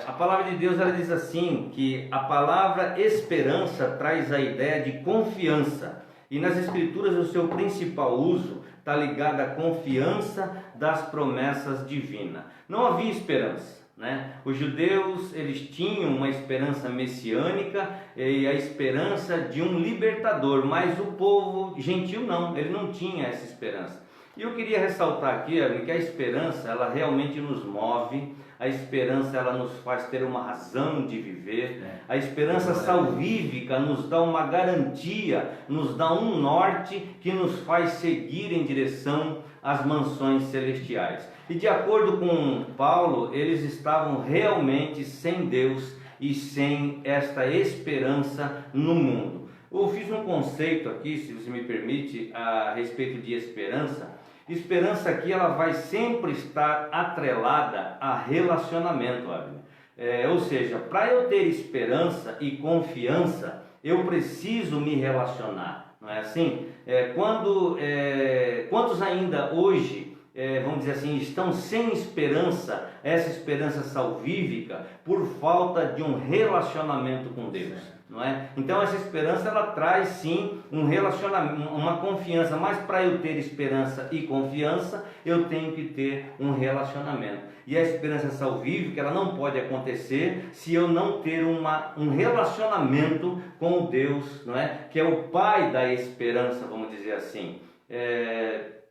A palavra de Deus ela diz assim, que a palavra esperança traz a ideia de confiança, e nas escrituras o seu principal uso está ligado à confiança das promessas divinas. Não havia esperança, né? Os judeus eles tinham uma esperança messiânica e a esperança de um libertador, mas o povo gentil não, ele não tinha essa esperança. E eu queria ressaltar aqui que a esperança ela realmente nos move. A esperança ela nos faz ter uma razão de viver. A esperança salvífica nos dá uma garantia, nos dá um norte que nos faz seguir em direção às mansões celestiais. E de acordo com Paulo, eles estavam realmente sem Deus e sem esta esperança no mundo. Eu fiz um conceito aqui, se você me permite, a respeito de esperança. Esperança aqui ela vai sempre estar atrelada a relacionamento, Abner. Ou seja, para eu ter esperança e confiança, eu preciso me relacionar, não é assim? Quantos ainda hoje, vamos dizer assim, estão sem esperança, essa esperança salvífica, por falta de um relacionamento com Deus? Não é? Então essa esperança ela traz sim um relacionamento, uma confiança, mas para eu ter esperança e confiança eu tenho que ter um relacionamento. E a esperança salvífica ela não pode acontecer se eu não ter um relacionamento com Deus, não é? Que é o Pai da esperança, vamos dizer assim.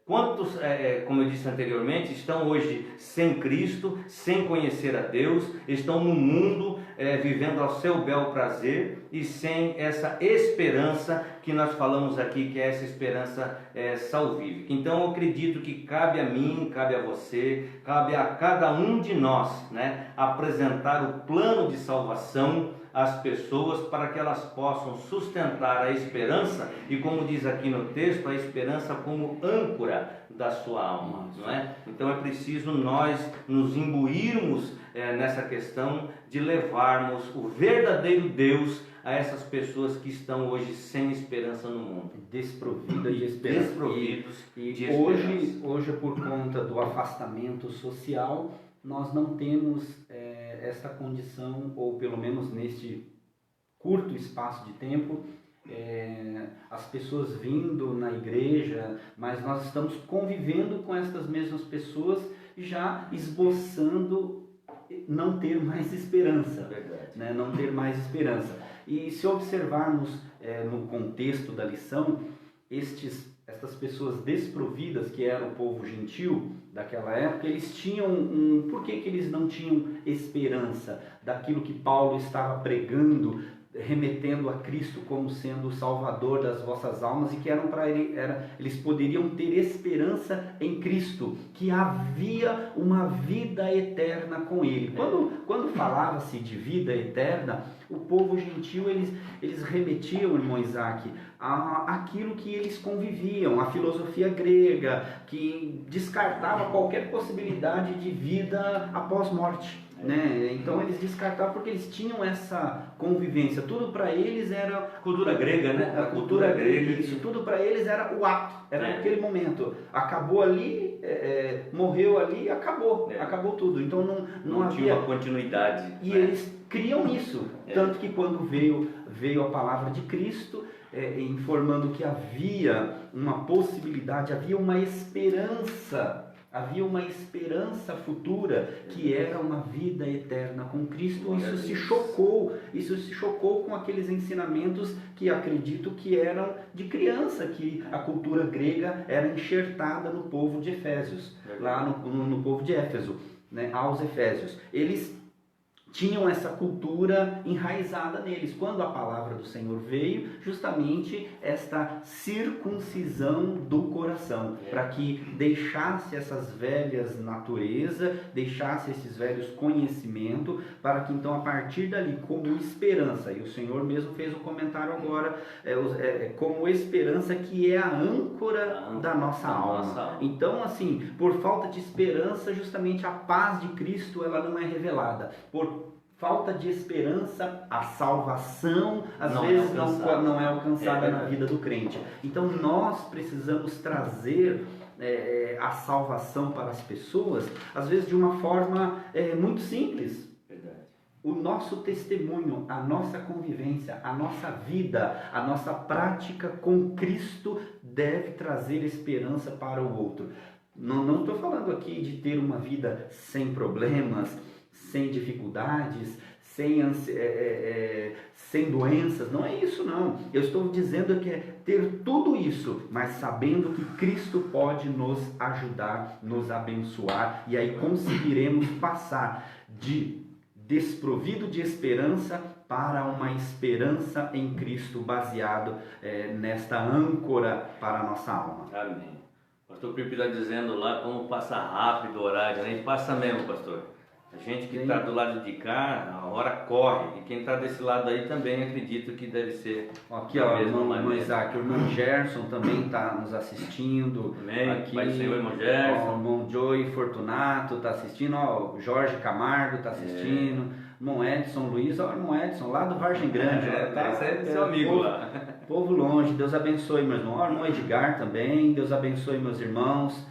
Quantos, como eu disse anteriormente, estão hoje sem Cristo, sem conhecer a Deus, estão no mundo vivendo ao seu bel prazer e sem essa esperança que nós falamos aqui, que é essa esperança salvífica. Então eu acredito que cabe a mim, cabe a você, cabe a cada um de nós, né, apresentar o plano de salvação às pessoas para que elas possam sustentar a esperança e, como diz aqui no texto, a esperança como âncora da sua alma, não é? Então é preciso nós nos imbuirmos nessa questão de levarmos o verdadeiro Deus a essas pessoas que estão hoje sem esperança no mundo, desprovidas de esperança. Desprovidos de esperança. Hoje, por conta do afastamento social, nós não temos essa condição, ou pelo menos neste curto espaço de tempo, as pessoas vindo na igreja, mas nós estamos convivendo com essas mesmas pessoas, já esboçando não ter mais esperança. Verdade. Né? Não ter mais esperança. E se observarmos no contexto da lição, estas pessoas desprovidas, que era o povo gentil daquela época, eles tinham por que eles não tinham esperança daquilo que Paulo estava pregando, remetendo a Cristo como sendo o Salvador das vossas almas, e que eles poderiam ter esperança em Cristo, que havia uma vida eterna com Ele. Quando falava-se de vida eterna, o povo gentil, eles remetiam, irmão Isaac, àquilo que eles conviviam, a filosofia grega, que descartava qualquer possibilidade de vida após morte. Né? Então eles descartavam porque eles tinham essa convivência. Tudo para eles era cultura grega, né? A cultura grega. Isso tudo para eles era o ato, era naquele momento. Acabou ali, morreu ali, acabou tudo. Então não havia tinha uma continuidade. E eles criam isso, tanto que quando veio a palavra de Cristo, informando que havia uma possibilidade, havia uma esperança futura, que era uma vida eterna com Cristo. Isso se chocou com aqueles ensinamentos que acredito que eram de criança, que a cultura grega era enxertada no povo de Efésios, lá no povo de Éfeso, né, aos Efésios. Eles tinham essa cultura enraizada neles. Quando a palavra do Senhor veio, justamente esta circuncisão do coração, para que deixasse essas velhas natureza, deixasse esses velhos conhecimentos, para que então a partir dali, como esperança, e o Senhor mesmo fez um comentário agora, como esperança, que é a âncora da nossa alma. Então, assim, por falta de esperança, justamente a paz de Cristo, ela não é revelada. Por falta de esperança, a salvação às vezes não é alcançada na vida do crente. Então nós precisamos trazer a salvação para as pessoas, às vezes de uma forma muito simples. Verdade. O nosso testemunho, a nossa convivência, a nossa vida, a nossa prática com Cristo deve trazer esperança para o outro. Não estou falando aqui de ter uma vida sem problemas, sem dificuldades, sem doenças, não é isso não. Eu estou dizendo que é ter tudo isso, mas sabendo que Cristo pode nos ajudar, nos abençoar, e aí conseguiremos passar de desprovido de esperança para uma esperança em Cristo, baseado nesta âncora para a nossa alma. Amém. O pastor Pipe está dizendo lá como passa rápido o horário, né? E passa mesmo, pastor. A gente que está do lado de cá, a hora corre. E quem está desse lado aí também acredito que deve ser. Aqui, ó, o irmão Isaac, o irmão Gerson também está nos assistindo. Amém. Aqui, Pai do Senhor, irmão Gerson. O irmão Joey Fortunato está assistindo. Ó, o Jorge Camargo está assistindo. Irmão Edson Luiz, ó, o irmão Edson, lá do Vargem Grande. Seu amigo lá. Povo longe, Deus abençoe, meu irmão. Ó, o irmão Edgar também, Deus abençoe meus irmãos.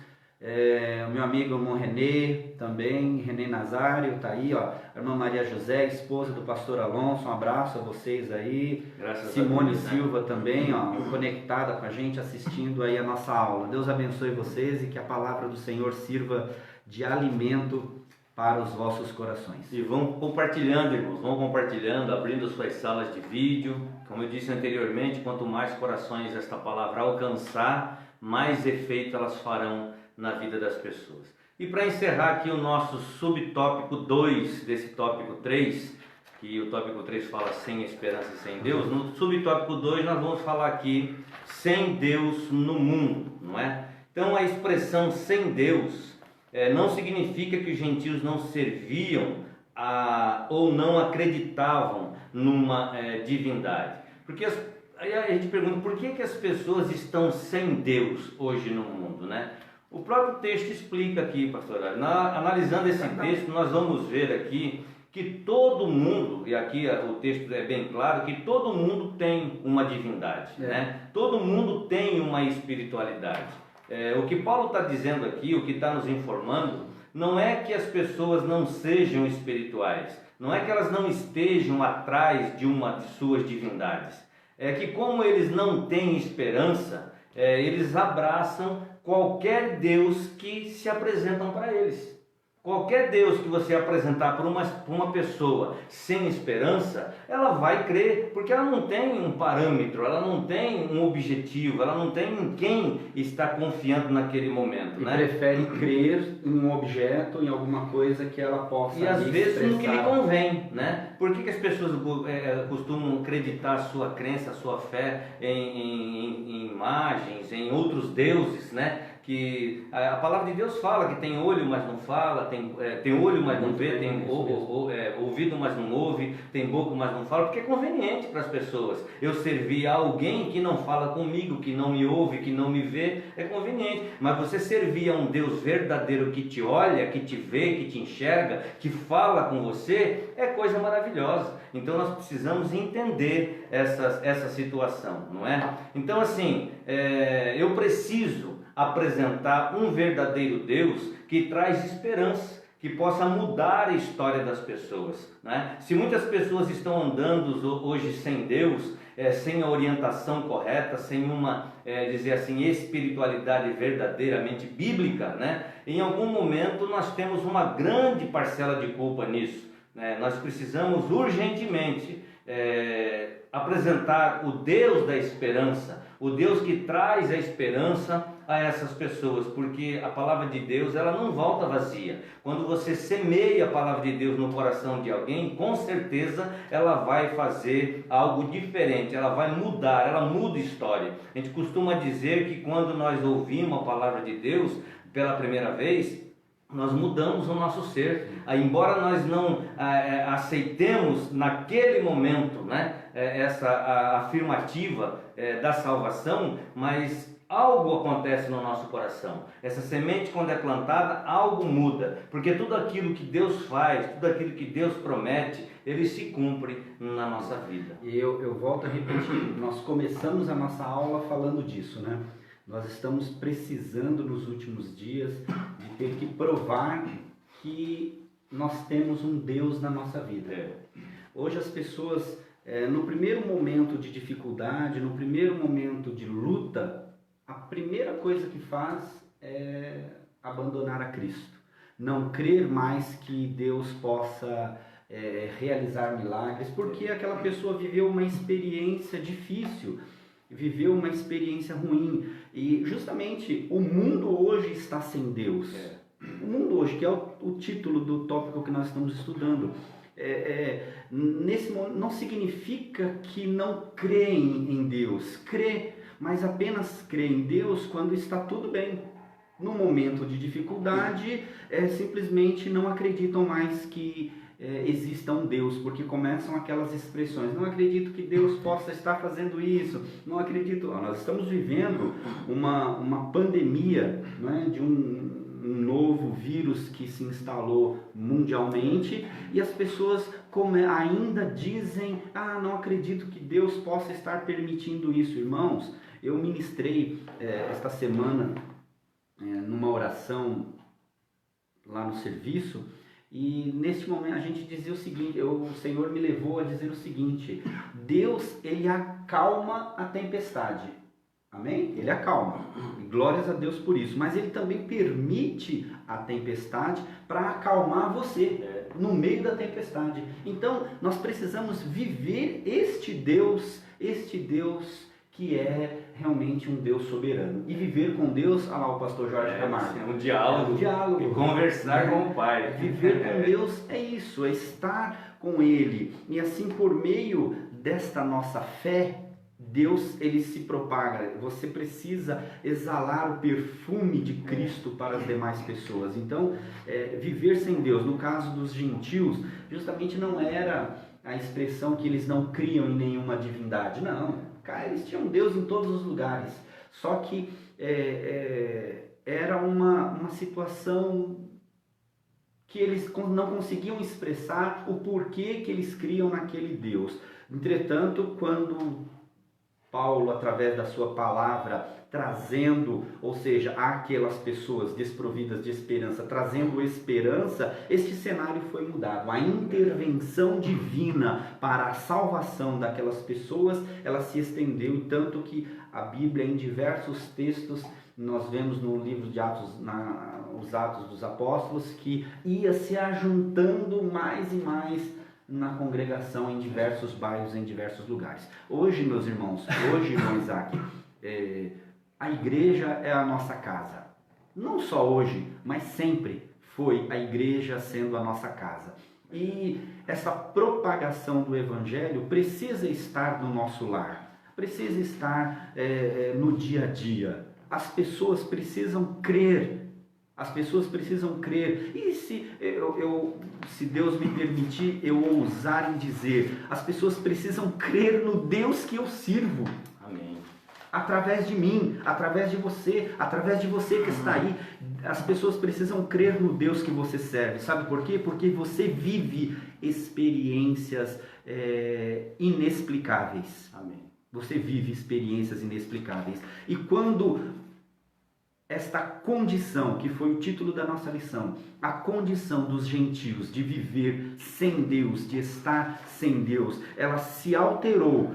O meu amigo irmão Renê também, Renê Nazário tá aí, ó. A irmã Maria José, esposa do pastor Alonso, um abraço a vocês aí. Graças Simone a Deus, Silva também, ó, conectada com a gente, assistindo aí a nossa aula. Deus abençoe vocês e que a palavra do Senhor sirva de alimento para os vossos corações. E vão compartilhando, irmãos, vão compartilhando, abrindo suas salas de vídeo. Como eu disse anteriormente, quanto mais corações esta palavra alcançar, mais efeito elas farão na vida das pessoas. E para encerrar aqui o nosso subtópico 2 desse tópico 3, que o tópico 3 fala sem esperança e sem Deus, no subtópico 2 nós vamos falar aqui sem Deus no mundo, não é? Então a expressão sem Deus não significa que os gentios não serviam ou não acreditavam numa divindade. Porque aí a gente pergunta, por que as pessoas estão sem Deus hoje no mundo, né? O próprio texto explica aqui, pastor. Analisando esse texto, nós vamos ver aqui que todo mundo, e aqui o texto é bem claro, que todo mundo tem uma divindade, né? Todo mundo tem uma espiritualidade. O que Paulo está dizendo aqui, o que está nos informando, não é que as pessoas não sejam espirituais, não é que elas não estejam atrás de uma de suas divindades. É que como eles não têm esperança, eles abraçam qualquer Deus que se apresentam para eles. Qualquer Deus que você apresentar para uma pessoa sem esperança, ela vai crer, porque ela não tem um parâmetro, ela não tem um objetivo, ela não tem em quem está confiando naquele momento, e né? prefere crer em um objeto, em alguma coisa que ela possa E às vezes expressar. no que lhe convém, né? Por que as pessoas costumam acreditar a sua crença, a sua fé em imagens, em outros deuses, né? Que a palavra de Deus fala que tem olho, mas não fala, tem olho, mas não vê, tem ouvido, mas não ouve, tem boca, mas não fala, porque é conveniente para as pessoas. Eu servir a alguém que não fala comigo, que não me ouve, que não me vê, é conveniente. Mas você servir a um Deus verdadeiro que te olha, que te vê, que te enxerga, que fala com você, é coisa maravilhosa. Então nós precisamos entender essa situação, não é? Então assim, eu preciso apresentar um verdadeiro Deus que traz esperança, que possa mudar a história das pessoas, né? Se muitas pessoas estão andando hoje sem Deus, sem a orientação correta, sem uma, dizer assim, espiritualidade verdadeiramente bíblica, né? Em algum momento nós temos uma grande parcela de culpa nisso, né? Nós precisamos urgentemente apresentar o Deus da esperança, o Deus que traz a esperança a essas pessoas, porque a palavra de Deus, ela não volta vazia. Quando você semeia a palavra de Deus no coração de alguém, com certeza ela vai fazer algo diferente, ela vai mudar, ela muda a história. A gente costuma dizer que quando nós ouvimos a palavra de Deus pela primeira vez, nós mudamos o nosso ser. Embora nós não aceitemos naquele momento, né, essa afirmativa da salvação, mas algo acontece no nosso coração. Essa semente, quando é plantada, algo muda, porque tudo aquilo que Deus faz, tudo aquilo que Deus promete, ele se cumpre na nossa vida. E eu volto a repetir, nós começamos a nossa aula falando disso, né? Nós estamos precisando nos últimos dias de ter que provar que nós temos um Deus na nossa vida. Hoje as pessoas, no primeiro momento de dificuldade, no primeiro momento de luta, a primeira coisa que faz é abandonar a Cristo. Não crer mais que Deus possa realizar milagres, porque aquela pessoa viveu uma experiência difícil, viveu uma experiência ruim. E justamente o mundo hoje está sem Deus. O mundo hoje, que é o título do tópico que nós estamos estudando, nesse momento, não significa que não creem em Deus. Crê, mas apenas crê em Deus quando está tudo bem. No momento de dificuldade, simplesmente não acreditam mais que exista um Deus, porque começam aquelas expressões: não acredito que Deus possa estar fazendo isso, não acredito. Nós estamos vivendo uma pandemia, né, de um novo vírus que se instalou mundialmente, e as pessoas ainda dizem: não acredito que Deus possa estar permitindo isso. Irmãos, eu ministrei esta semana numa oração lá no serviço, e neste momento a gente dizia o seguinte, o Senhor me levou a dizer o seguinte: Deus, Ele acalma a tempestade, amém? Ele acalma, e glórias a Deus por isso, mas Ele também permite a tempestade para acalmar você no meio da tempestade. Então nós precisamos viver este Deus que é realmente um Deus soberano. E viver com Deus, olha lá o pastor Jorge Camargo. Um diálogo. E conversar com o Pai. Viver com Deus é isso, é estar com Ele. E assim, por meio desta nossa fé, Deus, ele se propaga. Você precisa exalar o perfume de Cristo para as demais pessoas. Então, viver sem Deus, no caso dos gentios, justamente não era a expressão que eles não criam em nenhuma divindade. Não. Eles tinham Deus em todos os lugares, só que era uma situação que eles não conseguiam expressar o porquê que eles criam naquele Deus. Entretanto, quando Paulo, através da sua palavra, trazendo, ou seja, àquelas pessoas desprovidas de esperança, trazendo esperança, este cenário foi mudado. A intervenção divina para a salvação daquelas pessoas, ela se estendeu, e tanto que a Bíblia, em diversos textos, nós vemos no livro de Atos, os Atos dos Apóstolos, que ia se ajuntando mais e mais na congregação em diversos bairros, em diversos lugares. Hoje, meus irmãos, irmão Isaac, a igreja é a nossa casa. Não só hoje, mas sempre foi a igreja sendo a nossa casa. E essa propagação do evangelho precisa estar no nosso lar, precisa estar no dia a dia. As pessoas precisam crer. As pessoas precisam crer. E se Deus me permitir, eu ousar em dizer, as pessoas precisam crer no Deus que eu sirvo. Amém. Através de mim, através de você que está aí, as pessoas precisam crer no Deus que você serve. Sabe por quê? Porque você vive experiências inexplicáveis. Amém. Você vive experiências inexplicáveis. E quando esta condição, que foi o título da nossa lição, a condição dos gentios de viver sem Deus, de estar sem Deus, ela se alterou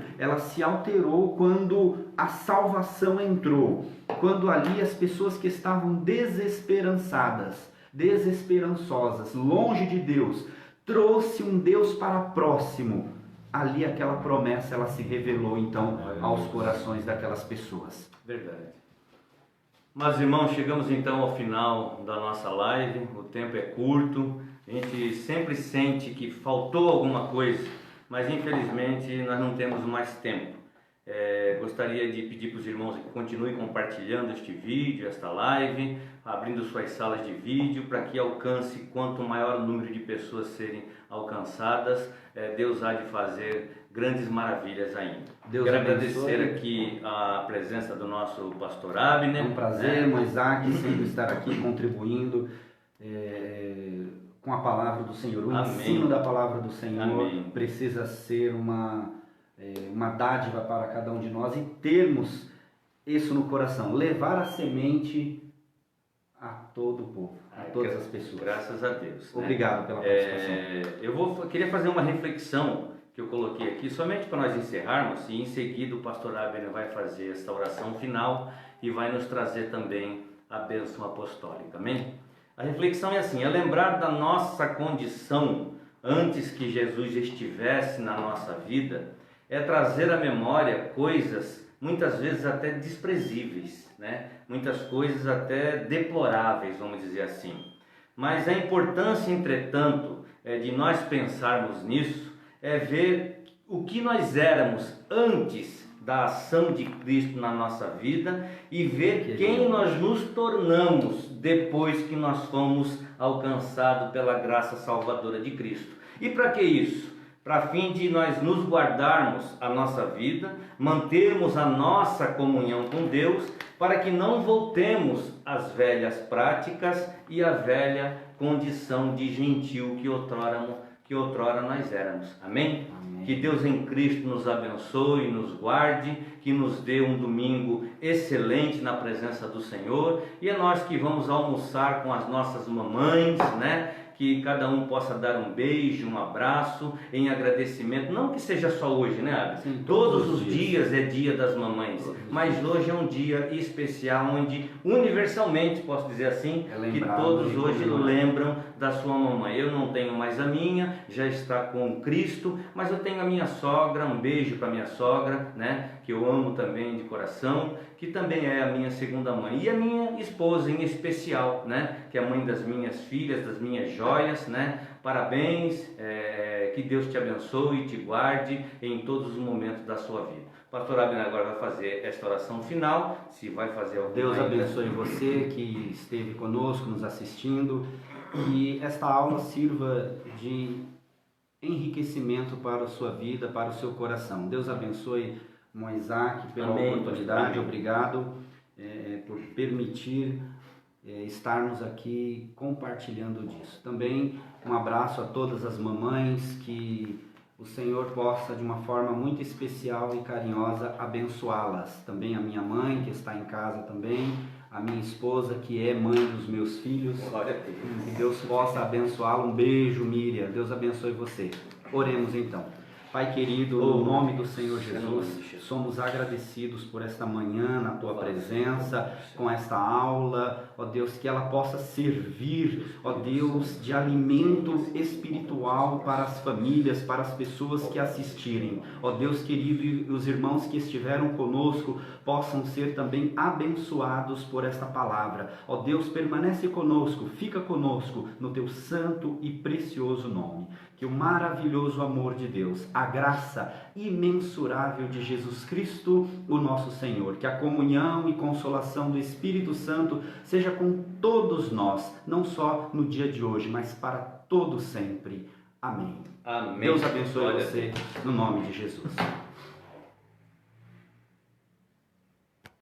quando a salvação entrou, quando ali as pessoas que estavam desesperançadas, desesperançosas, longe de Deus, trouxe um Deus para próximo. Ali aquela promessa, ela se revelou então aos corações daquelas pessoas. Verdade. Mas, irmãos, chegamos então ao final da nossa live. O tempo é curto, a gente sempre sente que faltou alguma coisa, mas infelizmente nós não temos mais tempo. Gostaria de pedir para os irmãos que continuem compartilhando este vídeo, esta live, abrindo suas salas de vídeo, para que alcance quanto maior o número de pessoas serem alcançadas. Deus há de fazer grandes maravilhas ainda. Deus Quero abençoe. agradecer aqui a presença do nosso pastor Abner. É um prazer, irmão Isaac, sempre estar aqui contribuindo com a palavra do Senhor. O Amém. ensino da palavra do Senhor Amém. precisa ser uma dádiva para cada um de nós, e termos isso no coração, levar a semente a todo o povo, a todas as pessoas. Graças a Deus. Obrigado pela participação. Queria fazer uma reflexão que eu coloquei aqui, somente para nós encerrarmos, e em seguida o pastor Abner vai fazer esta oração final e vai nos trazer também a bênção apostólica. Amém? A reflexão é assim: é lembrar da nossa condição antes que Jesus estivesse na nossa vida, é trazer à memória coisas muitas vezes até desprezíveis, né? Muitas coisas até deploráveis, vamos dizer assim. Mas a importância, entretanto, de nós pensarmos nisso, é ver o que nós éramos antes da ação de Cristo na nossa vida e ver quem nós nos tornamos depois que nós fomos alcançados pela graça salvadora de Cristo. E para que isso? Para fim de nós nos guardarmos a nossa vida, mantermos a nossa comunhão com Deus, para que não voltemos às velhas práticas e à velha condição de gentil que outrora nós éramos. Amém? Amém? Que Deus em Cristo nos abençoe, nos guarde, que nos dê um domingo excelente na presença do Senhor, e é nós que vamos almoçar com as nossas mamães, né? Que cada um possa dar um beijo, um abraço em agradecimento, não que seja só hoje, né, Abel? Sim, todos os dias é dia das mamães, mas hoje é um dia especial onde universalmente, posso dizer assim, que todos hoje lembram da sua mamãe. Eu não tenho mais a minha, já está com Cristo, mas eu tenho a minha sogra, um beijo para minha sogra, né, que eu amo também de coração, que também é a minha segunda mãe, e a minha esposa em especial, né, que é a mãe das minhas filhas, das minhas joias, né? Parabéns, que Deus te abençoe e te guarde em todos os momentos da sua vida. O pastor Abner agora vai fazer esta oração final, se vai fazer alguma. Deus abençoe você que esteve conosco, nos assistindo, que esta aula sirva de enriquecimento para a sua vida, para o seu coração. Deus abençoe irmão Isaac pela oportunidade. Obrigado por permitir estarmos aqui compartilhando disso. Também um abraço a todas as mamães que o Senhor possa, de uma forma muito especial e carinhosa, abençoá-las. Também a minha mãe, que está em casa também, a minha esposa, que é mãe dos meus filhos. Glória a Deus. Que Deus possa abençoá-la. Um beijo, Miriam. Deus abençoe você. Oremos então. Pai querido, no nome do Senhor Jesus, somos agradecidos por esta manhã na Tua presença, com esta aula, ó Deus, que ela possa servir, ó Deus, de alimento espiritual para as famílias, para as pessoas que assistirem. Ó Deus querido, e os irmãos que estiveram conosco possam ser também abençoados por esta palavra. Ó Deus, permanece conosco, fica conosco, no Teu santo e precioso nome. Que o maravilhoso amor de Deus, a graça imensurável de Jesus Cristo, o nosso Senhor, que a comunhão e consolação do Espírito Santo seja com todos nós, não só no dia de hoje, mas para todo sempre. Amém. Amém. Deus abençoe você, no nome de Jesus.